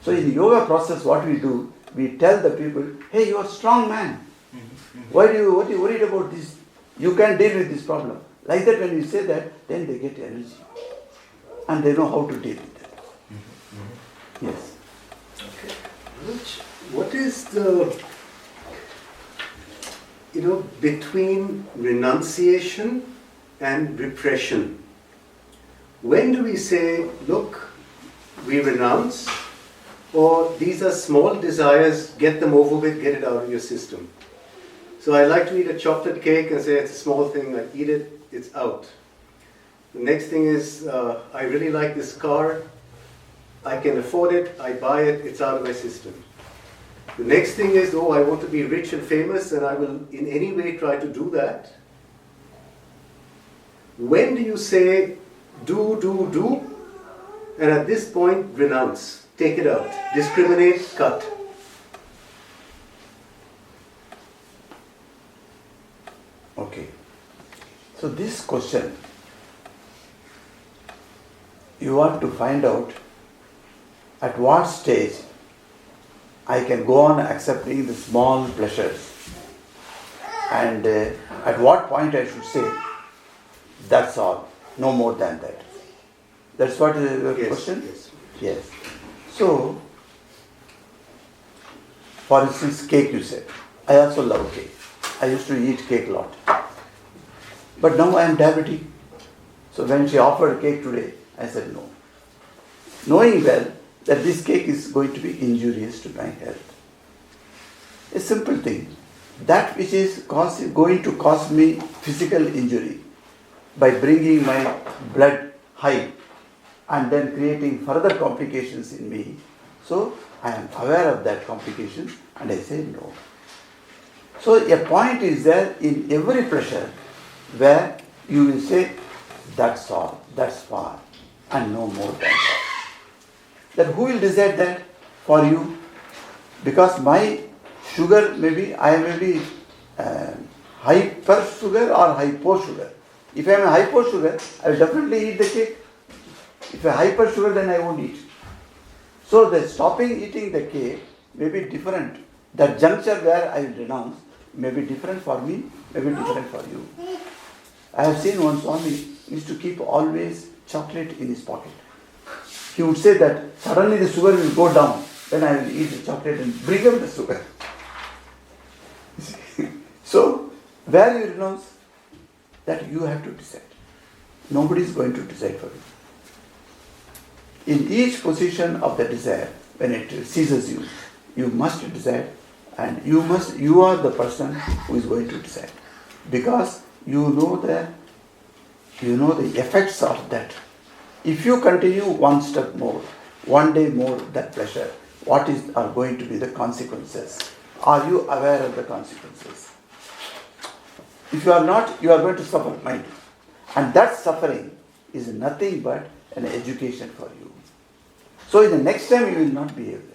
So in the yoga process, what we do, we tell the people, hey, you are a strong man. What are you worried about this? You can deal with this problem. Like that, when you say that, then they get energy. And they know how to deal with it. Yes. Okay. What is the, between renunciation and repression? When do we say, look, we renounce, or these are small desires, get them over with, get it out of your system? So I like to eat a chocolate cake and say it's a small thing, I eat it, it's out. The next thing is, I really like this car, I can afford it, I buy it, it's out of my system. The next thing is, I want to be rich and famous and I will in any way try to do that. When do you say, do, and at this point, renounce, take it out, discriminate, cut? Okay. So this question, you want to find out at what stage I can go on accepting the small pleasures, and at what point I should say, that's all, no more than that. That's what is your question? Yes. So, for instance, cake you said. I also love cake. I used to eat cake a lot. But now I am diabetic. So when she offered cake today, I said no. Knowing well that this cake is going to be injurious to my health. A simple thing. That which is going to cause me physical injury by bringing my blood high, and then creating further complications in me. So I am aware of that complication and I say no. So a point is there in every pleasure where you will say, that's all, that's far, and no more than that. Then who will decide that for you? Because my sugar I may be hyper sugar or hypo sugar. If I am a hypo sugar, I will definitely eat the cake. If I am hyper sugar, then I won't eat. So the stopping eating the cake may be different. That juncture where I will renounce may be different for me, may be different for you. I have seen one Swami used to keep always chocolate in his pocket. He would say that suddenly the sugar will go down, then I will eat the chocolate and bring him the sugar. So, where you renounce, that you have to decide. Nobody is going to decide for you. In each position of the desire, when it seizes you, you must decide, and you are the person who is going to decide. Because you know the effects of that. If you continue one step more, one day more that pleasure, what are going to be the consequences? Are you aware of the consequences? If you are not, you are going to suffer, mind. And that suffering is nothing but an education for you. So in the next time you will not be able.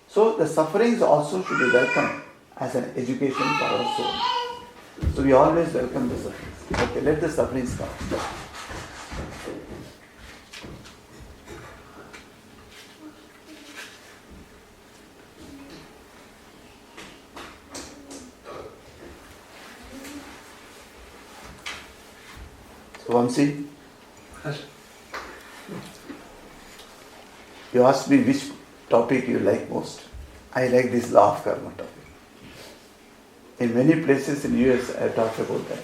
So the sufferings also should be welcomed as an education for our soul. So we always welcome the sufferings. Okay, let the sufferings come. So Vamsi, you asked me which topic you like most. I like this law of karma topic. In many places in US I talked about that.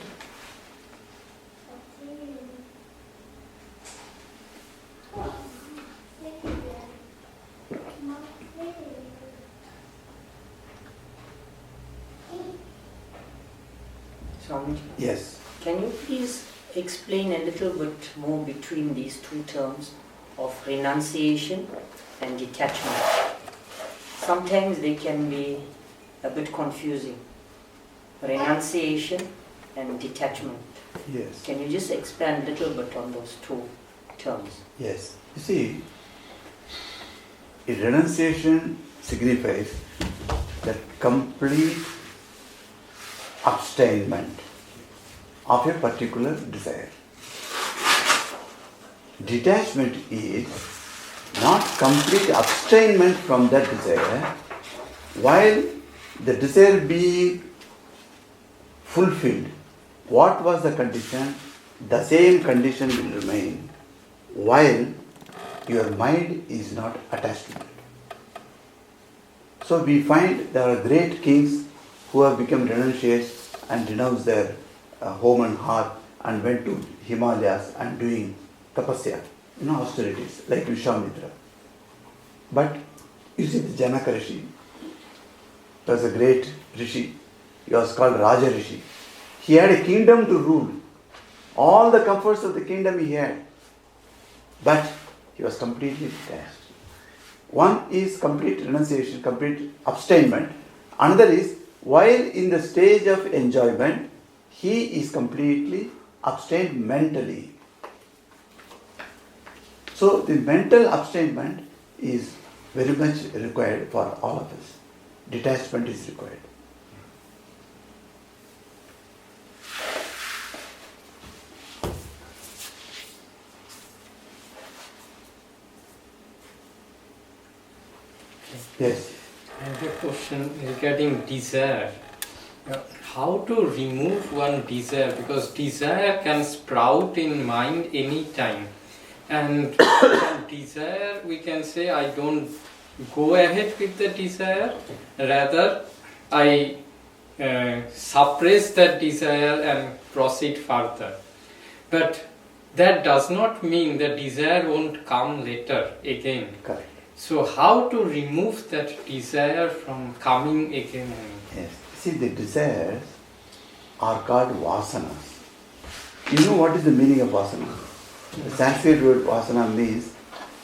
Swamiji, Yes. can you please explain a little bit more between these two terms of renunciation and detachment? Sometimes they can be a bit confusing. Renunciation and detachment. Yes. Can you just expand a little bit on those two terms? Yes. You see, renunciation signifies the complete abstainment of a particular desire. Detachment is not complete abstainment from that desire, while the desire being fulfilled. What was the condition? The same condition will remain while your mind is not attached to it. So we find there are great kings who have become renunciates and renounced their home and hearth and went to Himalayas and doing tapasya, austerities, like Vishwamitra. But you see the Janaka Rishi was a great Rishi. He was called Raja Rishi. He had a kingdom to rule. All the comforts of the kingdom he had. But he was completely detached. One is complete renunciation, complete abstainment. Another is, while in the stage of enjoyment, he is completely abstained mentally. So the mental abstainment is very much required for all of us. Detachment is required. Yes. I have a question regarding desire. How to remove one desire? Because desire can sprout in mind any time. And from desire, we can say, I don't go ahead with the desire. Rather, I suppress that desire and proceed further. But that does not mean the desire won't come later again. Correct. So how to remove that desire from coming again? Yes. See, the desires are called vasanas. You know what is the meaning of vasana? The Sanskrit word vasana means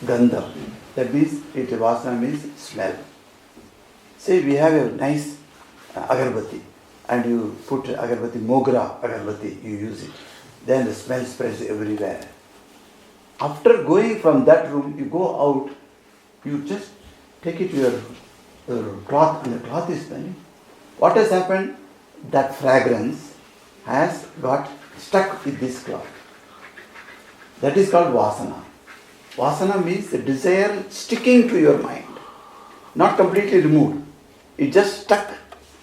gandha. That means vasana means smell. Say we have a nice agarbatti and you put agarbatti, mogra agarbatti, you use it. Then the smell spreads everywhere. After going from that room, you go out, you just take it to your cloth and the cloth is smelling. What has happened? That fragrance has got stuck with this cloth. That is called vasana. Vasana means the desire sticking to your mind. Not completely removed. It just stuck.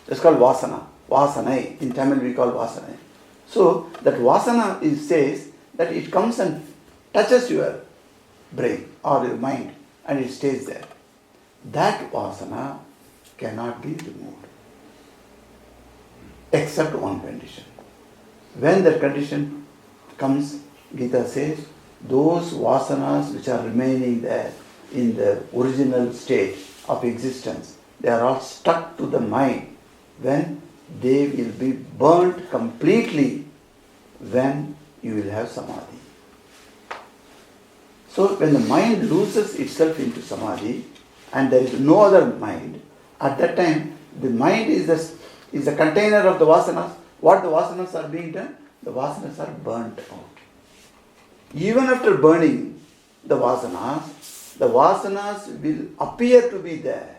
That's called vasana. Vasanai. In Tamil we call vasanai. So that vasana says that it comes and touches your brain or your mind and it stays there. That vasana cannot be removed. Except one condition. When that condition comes, Gita says, those vasanas which are remaining there in the original state of existence, they are all stuck to the mind when they will be burnt completely when you will have samadhi. So when the mind loses itself into samadhi and there is no other mind, at that time the mind is the container of the vasanas. What the vasanas are being done? The vasanas are burnt out. Even after burning the vasanas will appear to be there.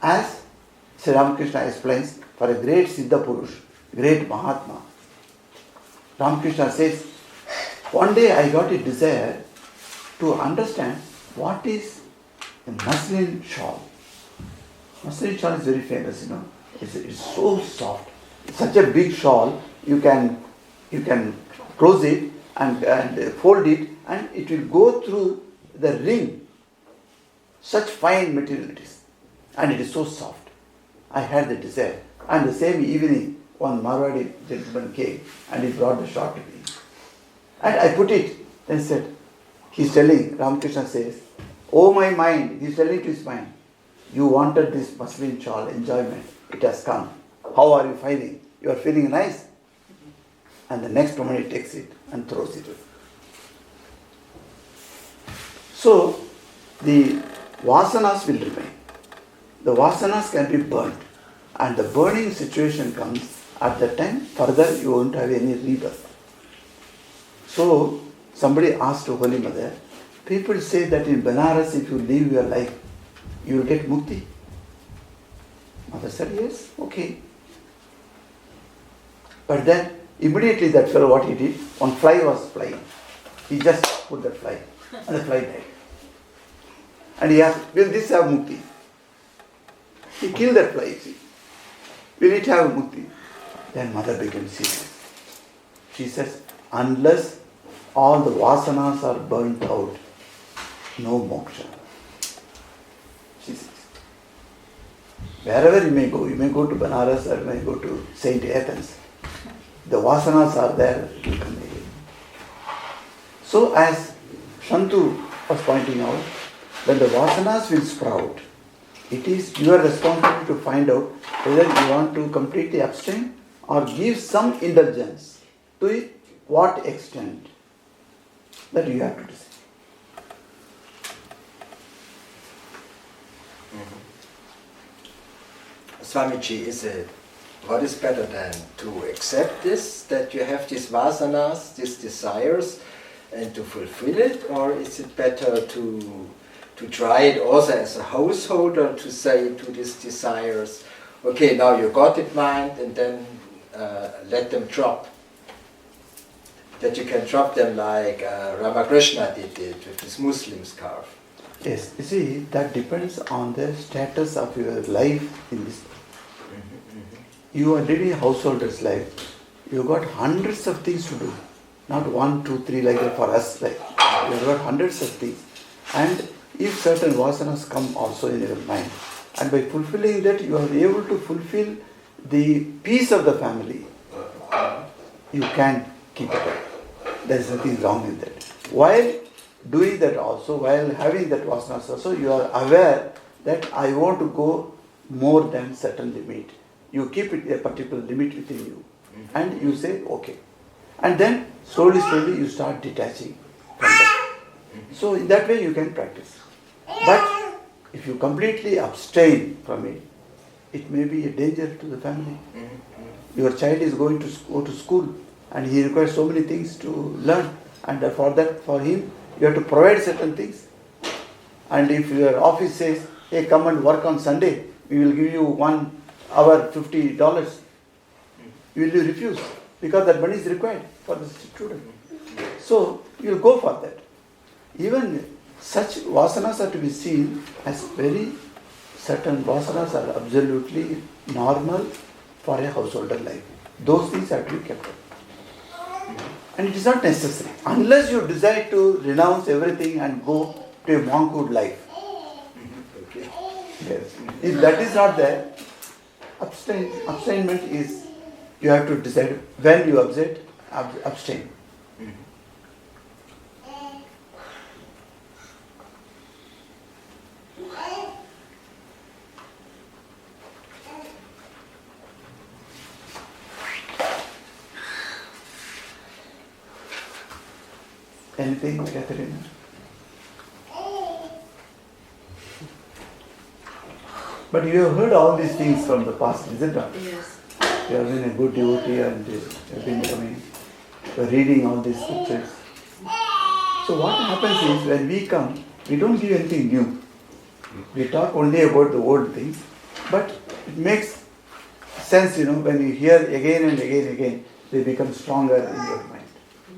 As Sri Ramakrishna explains for a great Siddha Purush, great Mahatma. Ramakrishna says, one day I got a desire to understand what is a muslin shawl. Muslin shawl is very famous, It's so soft. It's such a big shawl, you can close it and fold it and it will go through the ring. Such fine material it is. And it is so soft. I had the desire. And the same evening, one Marwadi gentleman came and he brought the shawl to me. And I put it and said, he's telling, Ramakrishna says, oh my mind, he's telling to his mind, you wanted this muslin shawl, enjoyment, it has come. How are you feeling? You are feeling nice? And the next moment he takes it and throws it away. So, the vasanas will remain. The vasanas can be burnt. And the burning situation comes at that time, further you won't have any rebirth. So, somebody asked Holy Mother, people say that in Benares if you live your life, you will get mukti. Mother said, yes, okay. But then, immediately that fellow, what he did, one fly was flying. He just put that fly, and the fly died. And he asked, will this have mukti? He killed that fly, see. Will it have mukti? Then mother became serious. She says, unless all the vasanas are burnt out, no moksha. She says, wherever you may go to Benares or you may go to Saint Athens, the vasanas are there, you will come again. So as Shantu was pointing out, when the vasanas will sprout, it is your responsibility to find out whether you want to completely abstain or give some indulgence. To what extent? That you have to decide. Swamiji, what is better than to accept this, that you have these vasanas, these desires, and to fulfill it, or is it better to try it also as a householder, to say to these desires, okay, now you got it mind, and then let them drop? That you can drop them like Ramakrishna did it with his Muslim scarf. Yes, you see, that depends on the status of your life in this. You are living a householder's life. You got hundreds of things to do. Not 1, 2, 3 like that for us. Like, you have got hundreds of things. And if certain vasanas come also in your mind, and by fulfilling that you are able to fulfill the peace of the family, you can keep it up. There is nothing wrong in that. While doing that also, while having that vasanas also, you are aware that I want to go more than certain limit. You keep it a particular limit within you. And you say, okay. And then slowly you start detaching from that. So in that way you can practice. But if you completely abstain from it, it may be a danger to the family. Your child is going to go to school and he requires so many things to learn, and for him you have to provide certain things. And if your office says, hey, come and work on Sunday, we will give you 1 hour $50, you will refuse because that money is required for the student. So you will go for that. Even such vasanas are to be seen as very certain vasanas are absolutely normal for a householder life. Those things have to be kept up. And it is not necessary. Unless you decide to renounce everything and go to a monkhood life. Okay. Yes. If that is not there, abstainment is, you have to decide when you abstain. Anything, Catherine? But you have heard all these things from the past, isn't it? Yes. You have been a good devotee and you have been coming, you are reading all these scriptures. So what happens is, when we come, we don't give anything new. We talk only about the old things, but it makes sense, when you hear again and again, they become stronger in your mind.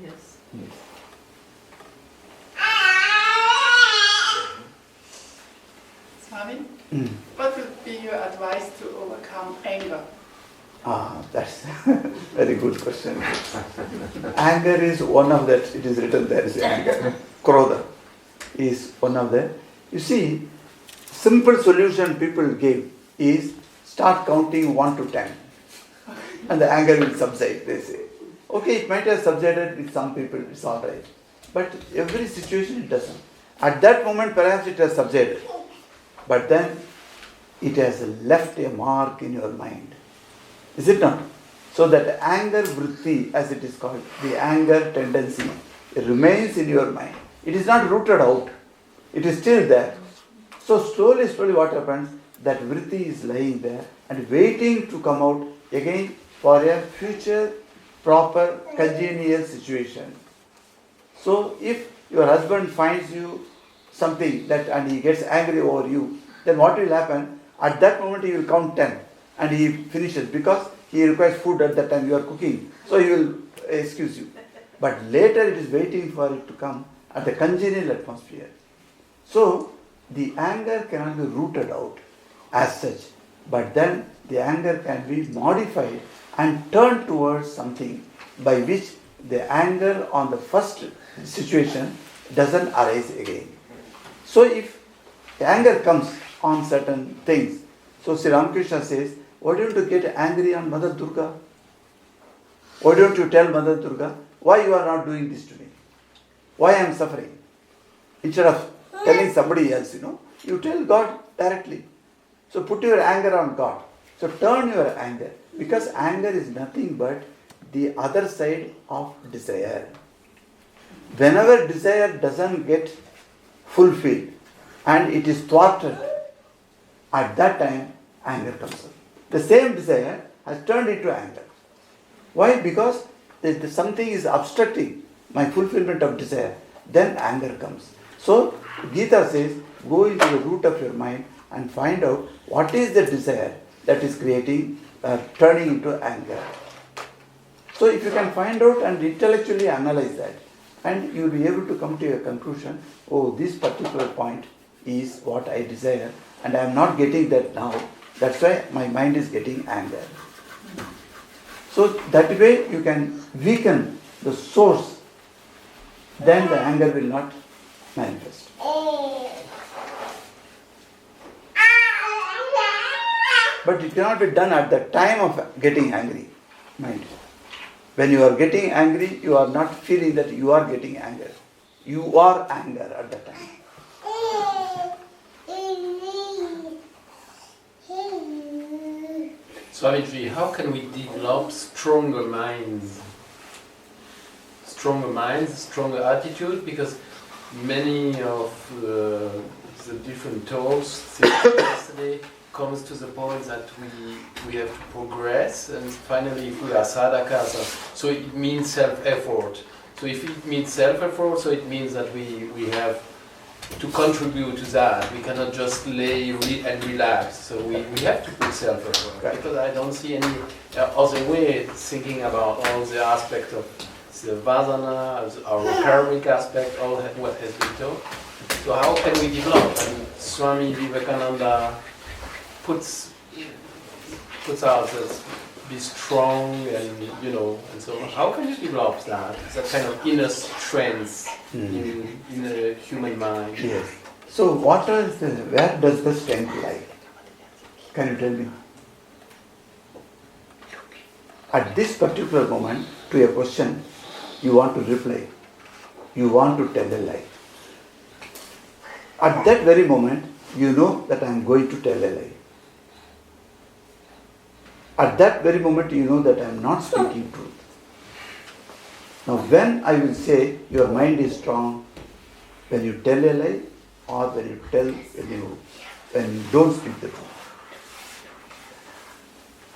Yes. Yes. Swami, what would be your advice to overcome anger? That's a very good question. Anger is one of that, it is written there is anger. Krodha is one of them. You see, simple solution people give is start counting 1 to 10 and the anger will subside, they say. Okay, it might have subsided with some people, it's alright. But every situation it doesn't. At that moment perhaps it has subsided. But then it has left a mark in your mind. Is it not? So that anger vritti, as it is called, the anger tendency, it remains in your mind. It is not rooted out. It is still there. So slowly what happens, that vritti is lying there and waiting to come out again for a future proper congenial situation. So if your husband finds you something and he gets angry over you, then what will happen? At that moment he will count 10 and he finishes because he requires food at that time you are cooking. So he will excuse you. But later it is waiting for it to come at the congenial atmosphere. So the anger cannot be rooted out as such, but then the anger can be modified and turned towards something by which the anger on the first situation doesn't arise again. So if the anger comes on certain things, so Sri Ramakrishna says, why don't you get angry on Mother Durga? Why don't you tell Mother Durga, why you are not doing this to me? Why I am suffering? Instead of telling somebody else, you tell God directly. So put your anger on God. So turn your anger, because anger is nothing but the other side of desire. Whenever desire doesn't get fulfilled and it is thwarted, at that time anger comes up. The same desire has turned into anger. Why? Because something is obstructing my fulfillment of desire. Then anger comes. So Gita says, go into the root of your mind and find out what is the desire that is turning into anger. So if you can find out and intellectually analyze that, and you will be able to come to a conclusion, oh, this particular point is what I desire and I am not getting that now. That's why my mind is getting anger. So that way you can weaken the source, then the anger will not manifest. But it cannot be done at the time of getting angry. Mind. When you are getting angry, you are not feeling that you are getting anger. You are anger at that time. Swamiji, how can we develop stronger minds? stronger mind, stronger attitude, because many of the different talks since yesterday comes to the point that we have to progress, and finally if we are sadhakas, so it means self-effort. So if it means self-effort, so it means that we have to contribute to that. We cannot just lay and relax. So we have to put self-effort. Right. Because I don't see any other way thinking about all the aspects of the Vajana, our karmic aspect, all what has been taught. So how can we develop? And Swami Vivekananda puts out this, be strong and and so on. How can you develop that kind of inner strength in the human mind? Yes. So where does the strength lie? Can you tell me? At this particular moment, to a question, you want to reply. You want to tell a lie. At that very moment, you know that I am going to tell a lie. At that very moment, you know that I am not speaking truth. Now, when I will say your mind is strong, when you tell a lie, or when you don't speak the truth.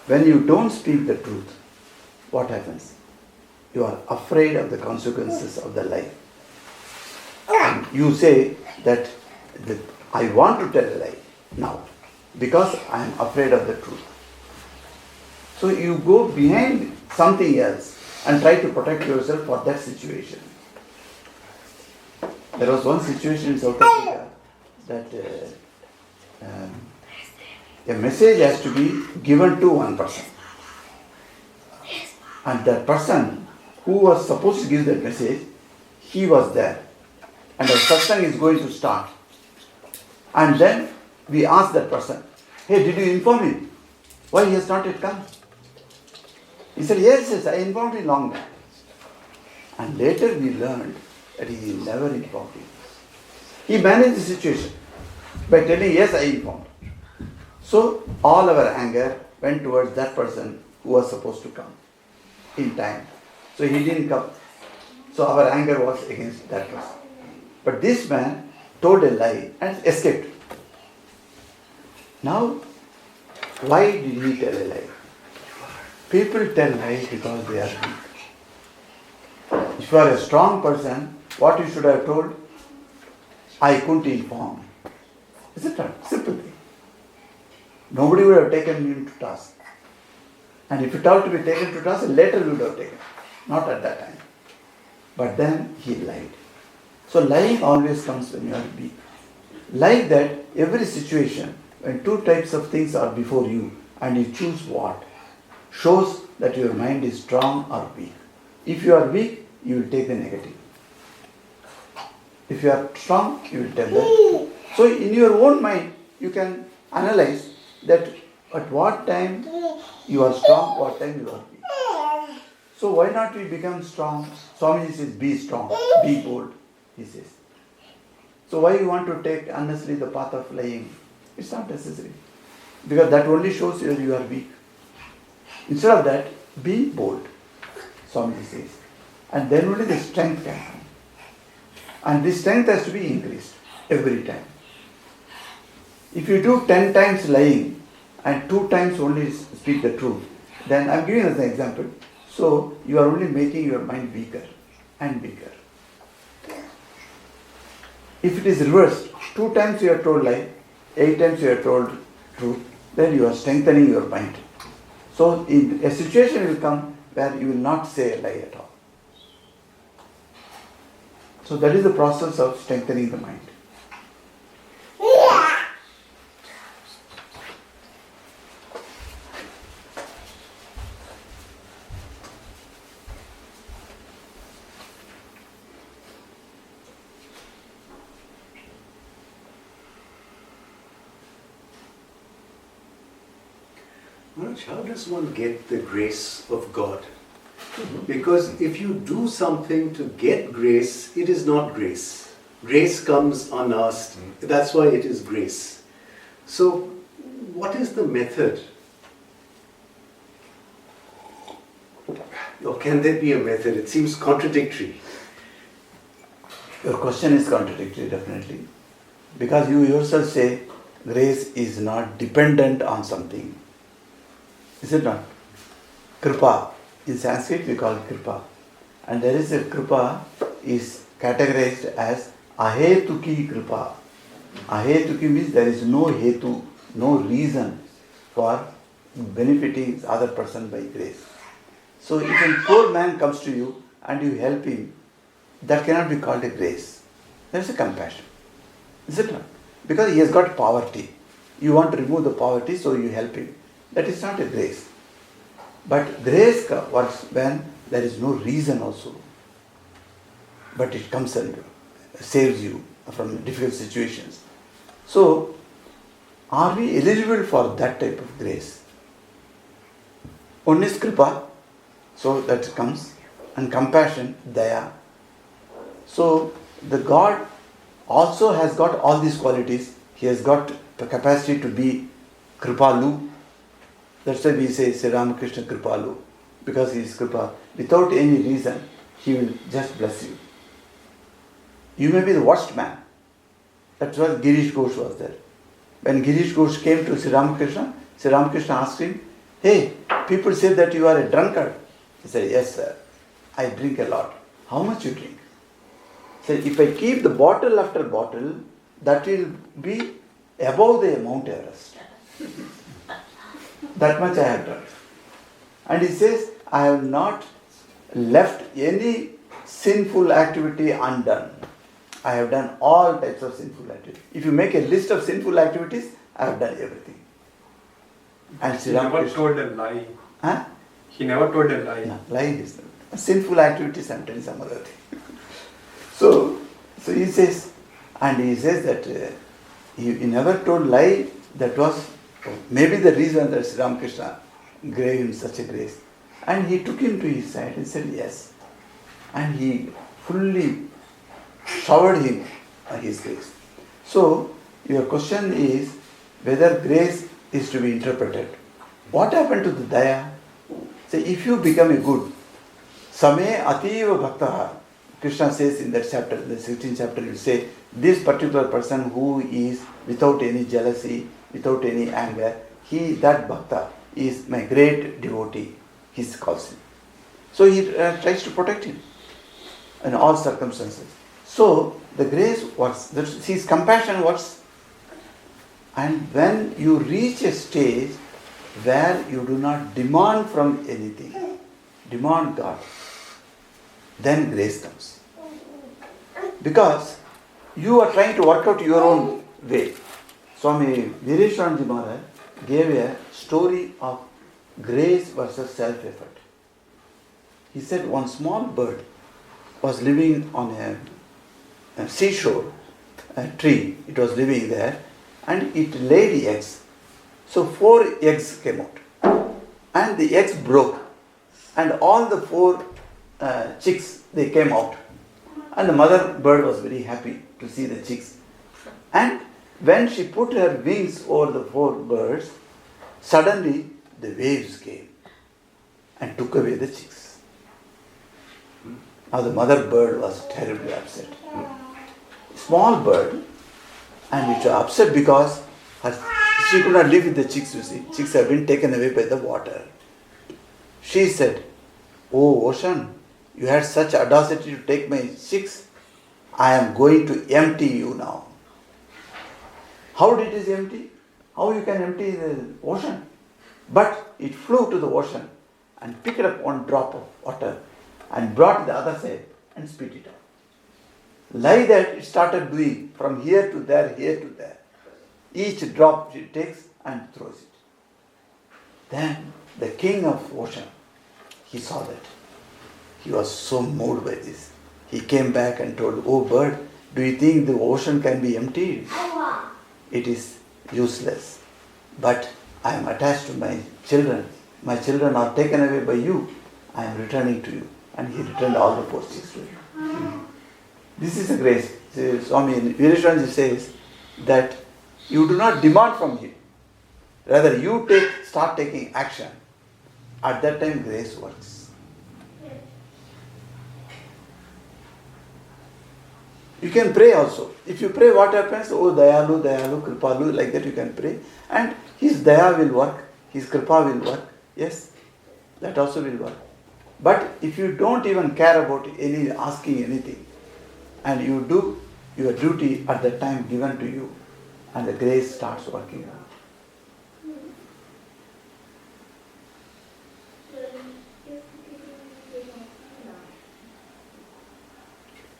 When you don't speak the truth, what happens? You are afraid of the consequences of the lie. And you say that I want to tell a lie now because I am afraid of the truth. So you go behind something else and try to protect yourself for that situation. There was one situation in South Africa that a message has to be given to one person. And that person who was supposed to give that message, he was there. And the satsang is going to start. And then we asked that person, hey, did you inform him? Why he has not yet come? He said, yes, I informed him long back. And later we learned that he never informed him. He managed the situation by telling, yes, I informed. So all our anger went towards that person who was supposed to come in time. So he didn't come. So our anger was against that person. But this man told a lie and escaped. Now, why did he tell a lie? People tell lies because they are weak. If you are a strong person, what you should have told? I couldn't inform. Isn't that simple thing? Nobody would have taken him to task. And if it ought to be taken to task, later we would have taken. Not at that time. But then he lied. So lying always comes when you are weak. Like that, every situation, when two types of things are before you and you choose what, shows that your mind is strong or weak. If you are weak, you will take the negative. If you are strong, you will tell that. So in your own mind, you can analyze that at what time you are strong, what time you are weak. So why not we become strong? Swamiji says, be strong, be bold, he says. So why you want to take unnecessarily the path of lying? It's not necessary. Because that only shows you that you are weak. Instead of that, be bold, Swamiji says. And then only the strength can come. And this strength has to be increased every time. If you do 10 times lying and 2 times only speak the truth, then I'm giving as an example. So you are only making your mind weaker and weaker. If it is reversed, 2 times you are told lie, 8 times you are told truth, then you are strengthening your mind. So a situation will come where you will not say a lie at all. So that is the process of strengthening the mind. Maharaj, how does one get the grace of God? Because if you do something to get grace, it is not grace. Grace comes unasked. That's why it is grace. So, what is the method? Or can there be a method? It seems contradictory. Your question is contradictory, definitely. Because you yourself say grace is not dependent on something. Is it not? Kripa. In Sanskrit we call it kripa. And there is a kripa is categorized as ahetuki kripa. Ahetuki means there is no hetu, no reason for benefiting the other person by grace. So if a poor man comes to you and you help him, that cannot be called a grace. There is a compassion. Is it not? Because he has got poverty. You want to remove the poverty, so you help him. That is not a grace. But grace works when there is no reason also. But it comes and saves you from difficult situations. So, are we eligible for that type of grace? One is kripa, so that comes, and compassion, daya. So, the God also has got all these qualities. He has got the capacity to be kripalu. That's why we say Sri Ramakrishna kripalu, because he is kripa. Without any reason, he will just bless you. You may be the worst man. That's why Girish Ghosh was there. When Girish Ghosh came to Sri Ramakrishna asked him, "Hey, people say that you are a drunkard." He said, "Yes, sir. I drink a lot." "How much you drink?" He said, "If I keep the bottle after bottle, that will be above the Mount Everest. That much I have drunk." And he says, "I have not left any sinful activity undone. I have done all types of sinful activities. If you make a list of sinful activities, I have done everything." And He never told a lie. Huh? He never told a lie. No, lying is not. Sinful activities, I'm telling some other thing. So he says, and he says that he never told lie. That was maybe the reason that Sri Ramakrishna gave him such a grace. And he took him to his side and said yes. And he fully showered him on his grace. So your question is whether grace is to be interpreted. What happened to the daya? Say, if you become a good, same ativa bhaktaha, Krishna says in that chapter, the 16th chapter, you say, this particular person who is without any jealousy, without any anger, that bhakta is my great devotee, he calls him. So he tries to protect him in all circumstances. So the grace works, his compassion works. And when you reach a stage where you do not demand from anything, demand God, then grace comes. Because you are trying to work out your own way. Swami Vimokshananda Maharaj gave a story of grace versus self-effort. He said one small bird was living on a seashore, a tree, it was living there, and it laid eggs. So 4 eggs came out, and the eggs broke, and all the 4 chicks, they came out. And the mother bird was very happy to see the chicks. And when she put her wings over the 4 birds, suddenly the waves came and took away the chicks. Now the mother bird was terribly upset. Small bird, and it was upset because she could not live with the chicks, you see. Chicks have been taken away by the water. She said, "Oh ocean, you had such audacity to take my chicks. I am going to empty you now." How did it empty? How you can empty the ocean? But it flew to the ocean and picked up one drop of water and brought the other side and spit it out. Like that it started doing from here to there, here to there. Each drop she takes and throws it. Then the king of ocean, he saw that. He was so moved by this. He came back and told, "Oh bird, do you think the ocean can be emptied? It is useless. But I am attached to my children. My children are taken away by you. I am returning to you." And he returned all the 4 chicks to him. This is a grace. Swami Vimokshananda says that you do not demand from him. Rather, you start taking action. At that time, grace works. You can pray also. If you pray, what happens? Oh, Dayalu, Dayalu, Kripalu, like that you can pray. And his Daya will work, his Kripa will work. Yes, that also will work. But if you don't even care about asking anything, and you do your duty at the time given to you, and the grace starts working out.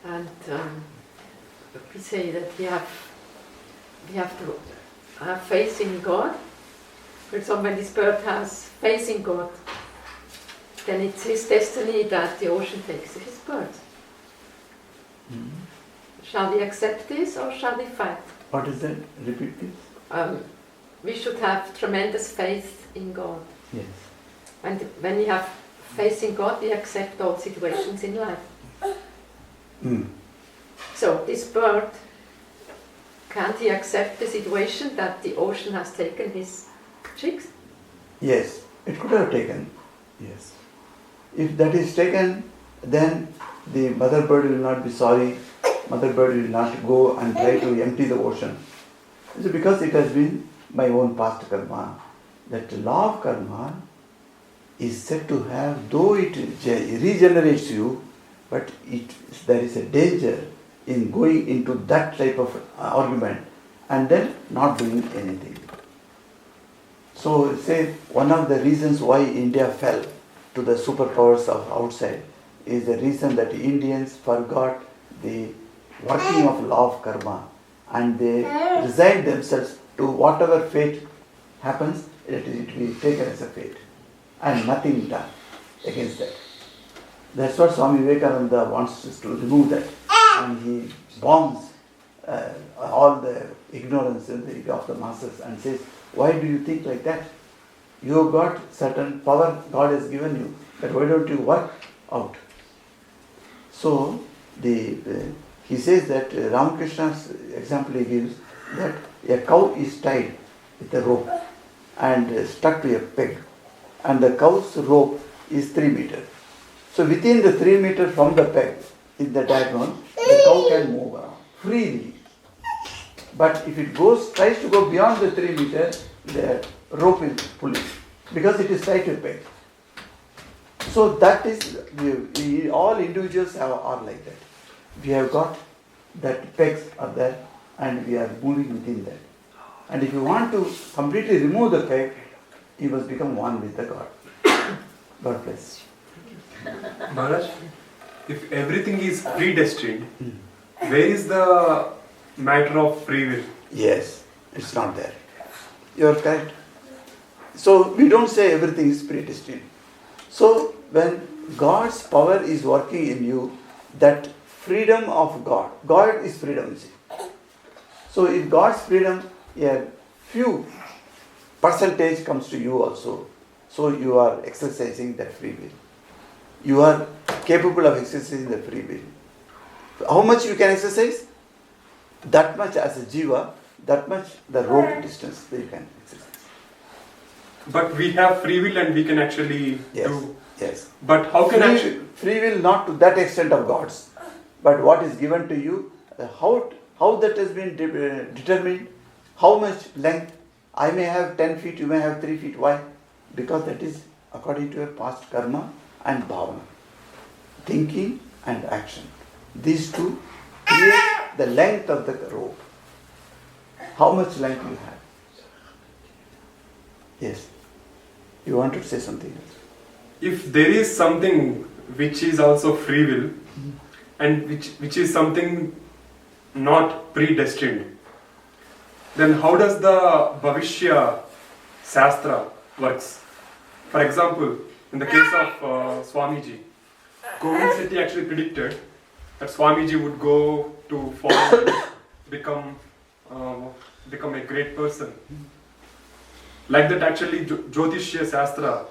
And we say that we have to have faith in God. For example, when this bird has faith in God, then it's his destiny that the ocean takes his bird. Shall we accept this or shall we fight? What is that? Repeat this. We should have tremendous faith in God. Yes. And when we have faith in God, we accept all situations in life. So this bird, can't he accept the situation that the ocean has taken his chicks? Yes, it could have taken. Yes. If that is taken, then the mother bird will not be sorry. Mother bird will not go and try to empty the ocean. It's because it has been my own past karma. That law of karma is said to have, though it regenerates you, but there is a danger in going into that type of argument and then not doing anything. So say one of the reasons why India fell to the superpowers of outside is the reason that Indians forgot the working of law of karma and they resigned themselves to whatever fate happens, it will be taken as a fate and nothing done against that. That's what Swami Vivekananda wants us to remove that, and he bombs all the ignorance of the masses and says, why do you think like that? You have got certain power God has given you, but why don't you work out? So he says that Ramakrishna's example he gives that a cow is tied with a rope and stuck to a peg, and the cow's rope is 3 meters. So within the 3 meters from the peg, in the diagonal, the cow can move around freely. But if it tries to go beyond the 3 meters, the rope will pull it because it is tied to a peg. So that is, all individuals are like that. We have got that pegs are there and we are moving within that. And if you want to completely remove the peg, you must become one with the God. God bless. Maharaj, if everything is predestined, where is the matter of free will? Yes, it's not there. You are correct. So we don't say everything is predestined. So when God's power is working in you, that freedom of God is freedom, you see. So if God's freedom, a few percentage comes to you also. So you are exercising that free will. You are capable of exercising the free will. How much you can exercise? That much as a jiva, that much the rope distance that you can exercise. But we have free will and we can actually do. Yes. But how can free will not to that extent of God's, but what is given to you, how that has been determined, how much length. I may have 10 feet, you may have 3 feet. Why? Because that is according to your past karma and bhavana. Thinking and action. These two create the length of the rope. How much length you have. Yes. You want to say something else? If there is something which is also free will and which is something not predestined, then how does the Bhavishya Shastra works? For example, in the case of Swamiji, Govind Sethi actually predicted that Swamiji would go to foreign and become a great person. Like that, actually, Jyotishya Shastra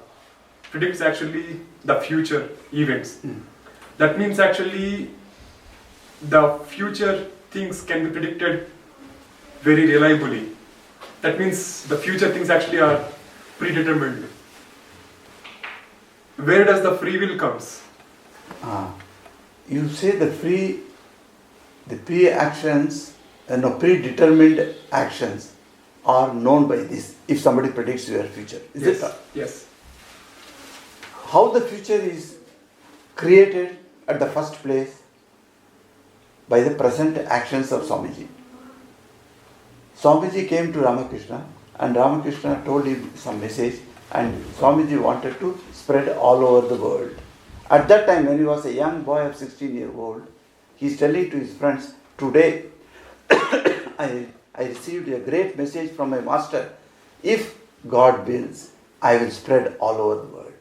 predicts actually the future events. That means actually the future things can be predicted very reliably. That means the future things actually are predetermined. Where does the free will comes? You say the free The predetermined actions are known by this. If somebody predicts your future, is it not? Yes. How the future is created at the first place? By the present actions of Swamiji. Swamiji came to Ramakrishna and Ramakrishna told him some message, and Swamiji wanted to spread all over the world. At that time, when he was a young boy of 16 years old, he is telling to his friends, today I received a great message from my master. If God wills, I will spread all over the world.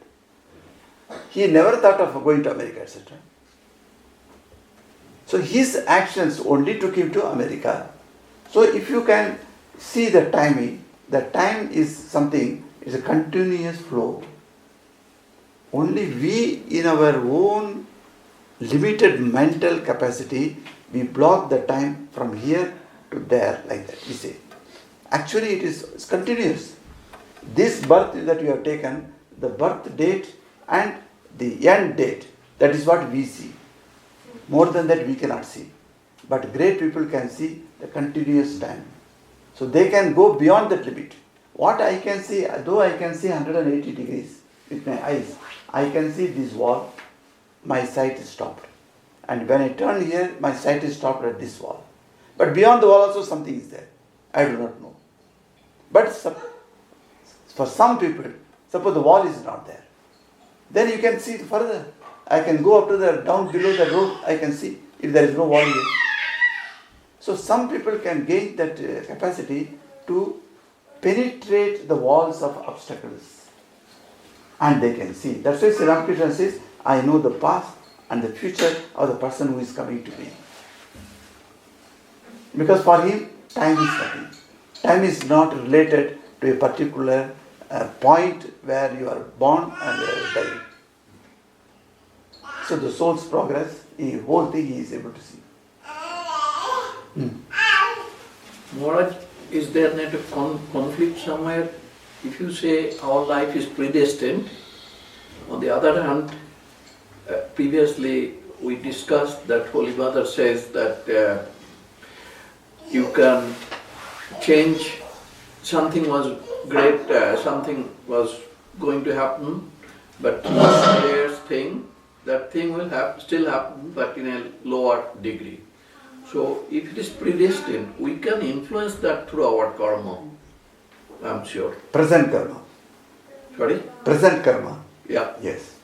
He never thought of going to America, etc. So his actions only took him to America. So if you can see the timing, the time is something, it's a continuous flow. Only we, in our own limited mental capacity, we block the time from here to there, like that, we say. Actually, it's continuous. This birth that you have taken, the birth date and the end date, that is what we see. More than that, we cannot see. But great people can see the continuous time. So they can go beyond that limit. What I can see, though I can see 180 degrees with my eyes, I can see this wall, my sight is stopped. And when I turn here, my sight is stopped at this wall. But beyond the wall also something is there. I do not know. But for some people, suppose the wall is not there, then you can see further. I can go up to the, down below the road, I can see if there is no wall here. So some people can gain that capacity to penetrate the walls of obstacles. And they can see. That's why Sri Ramakrishna says, I know the past and the future of the person who is coming to me. Because for him, time is nothing. Time is not related to a particular point where you are born and dying. So the soul's progress, the whole thing he is able to see. Maharaj, is there not a conflict somewhere? If you say our life is predestined, on the other hand, previously we discussed that Holy Mother says that you can change, something was great, something was going to happen, but next year's thing, that thing will still happen, but in a lower degree. So if it is predestined, we can influence that through our karma, I'm sure. Present karma. Sorry? Present karma. Yeah. Yes.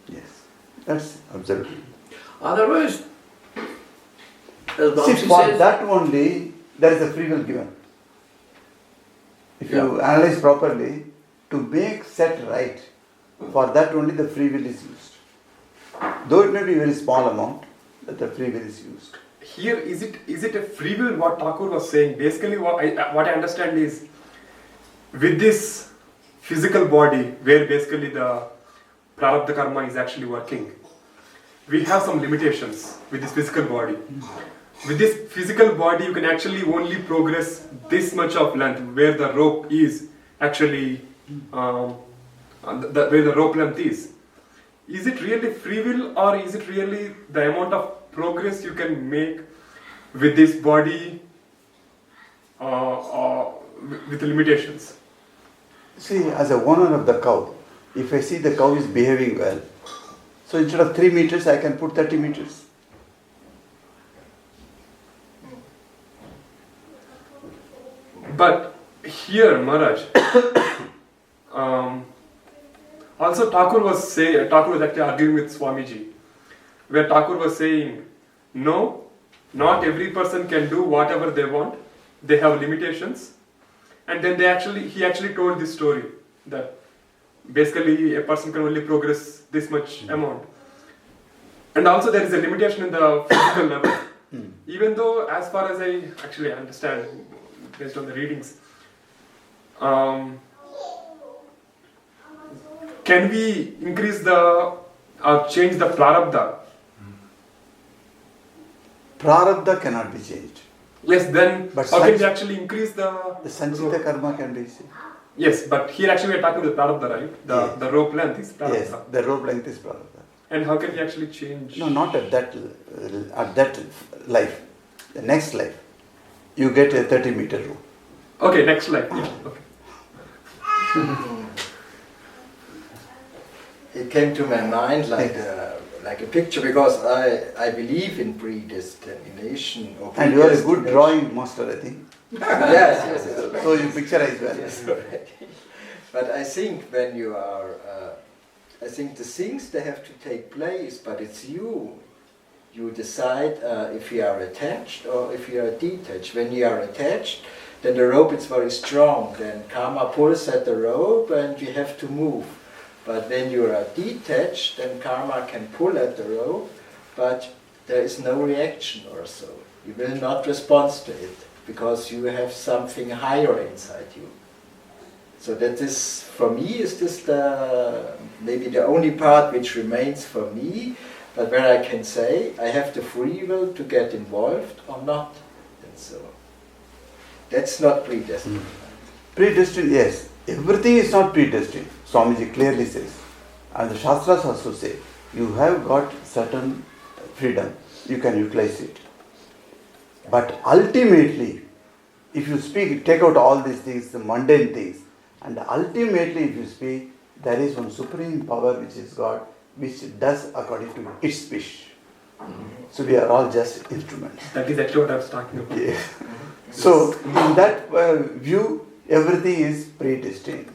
Yes. That's absolutely. Otherwise, as See, Bamsi for says, that only, there is a free will given. If you analyze properly, to make set right, for that only the free will is used. Though it may be a very small amount, but the free will is used. Here, is it a free will what Thakur was saying? Basically, what I understand is, with this physical body, where basically the prarabdha karma is actually working, we have some limitations with this physical body. With this physical body, you can actually only progress this much of length, where the rope is actually, where the rope length is. Is it really free will, or is it really the amount of progress you can make with this body with limitations? See, as a owner of the cow, if I see the cow is behaving well, so instead of 3 meters, I can put 30 meters. But here, Maharaj, also Thakur was actually arguing with Swamiji, where Thakur was saying, no, not every person can do whatever they want. They have limitations. And then he actually told this story that basically a person can only progress this much amount. And also there is a limitation in the physical level. Even though, as far as I actually understand, based on the readings, can we increase change the prarabdha? Prarabdha cannot be changed. Yes, then But how can we actually increase the sanchita karma can be changed. Yes, but here actually we are talking about the prarabdha, right? The rope length is prarabdha. Yes, the rope length is prarabdha. And how can we actually change? No, not at that life. The next life, you get a 30-meter room. Okay, next life. Yeah. Okay. It came to my mind like a picture, because I believe in predestination. Or And you are a good drawing master, I think. Yes. So you picturize well. Yes, already. But I think when you are, I think the things they have to take place, but it's you. You decide if you are attached or if you are detached. When you are attached, then the rope is very strong. Then karma pulls at the rope and you have to move. But when you are detached, then karma can pull at the rope, but there is no reaction or so. You will not respond to it, because you have something higher inside you. So that is, for me, is this maybe the only part which remains for me, but where I can say I have the free will to get involved or not. And so that's not predestined. Predestined, yes. Everything is not predestined. Swamiji clearly says. And the Shastras also say, you have got certain freedom, you can utilize it. But ultimately, if you speak, take out all these things, the mundane things, and ultimately if you speak, there is one supreme power which is God, which does according to its wish. So we are all just instruments. That is actually what I was talking about. Yeah. So in that view, everything is predestined.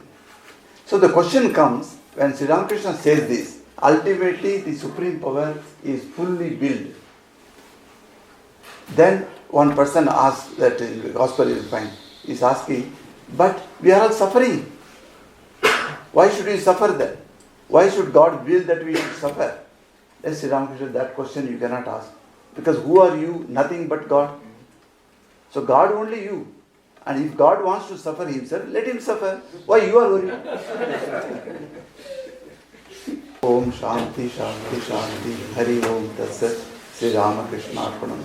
So the question comes, when Sri Ramakrishna says this, ultimately the supreme power is fully built. Then one person asks, that in the gospel is fine, is asking, but we are all suffering. Why should we suffer then? Why should God will that we should suffer? Yes, Sri Ramakrishna, that question you cannot ask. Because who are you? Nothing but God. So God only you. And if God wants to suffer himself, let him suffer. Why you are worried? Om Shanti Shanti Shanti Hari Om Tatsat Sri Ramakrishna Arpanam.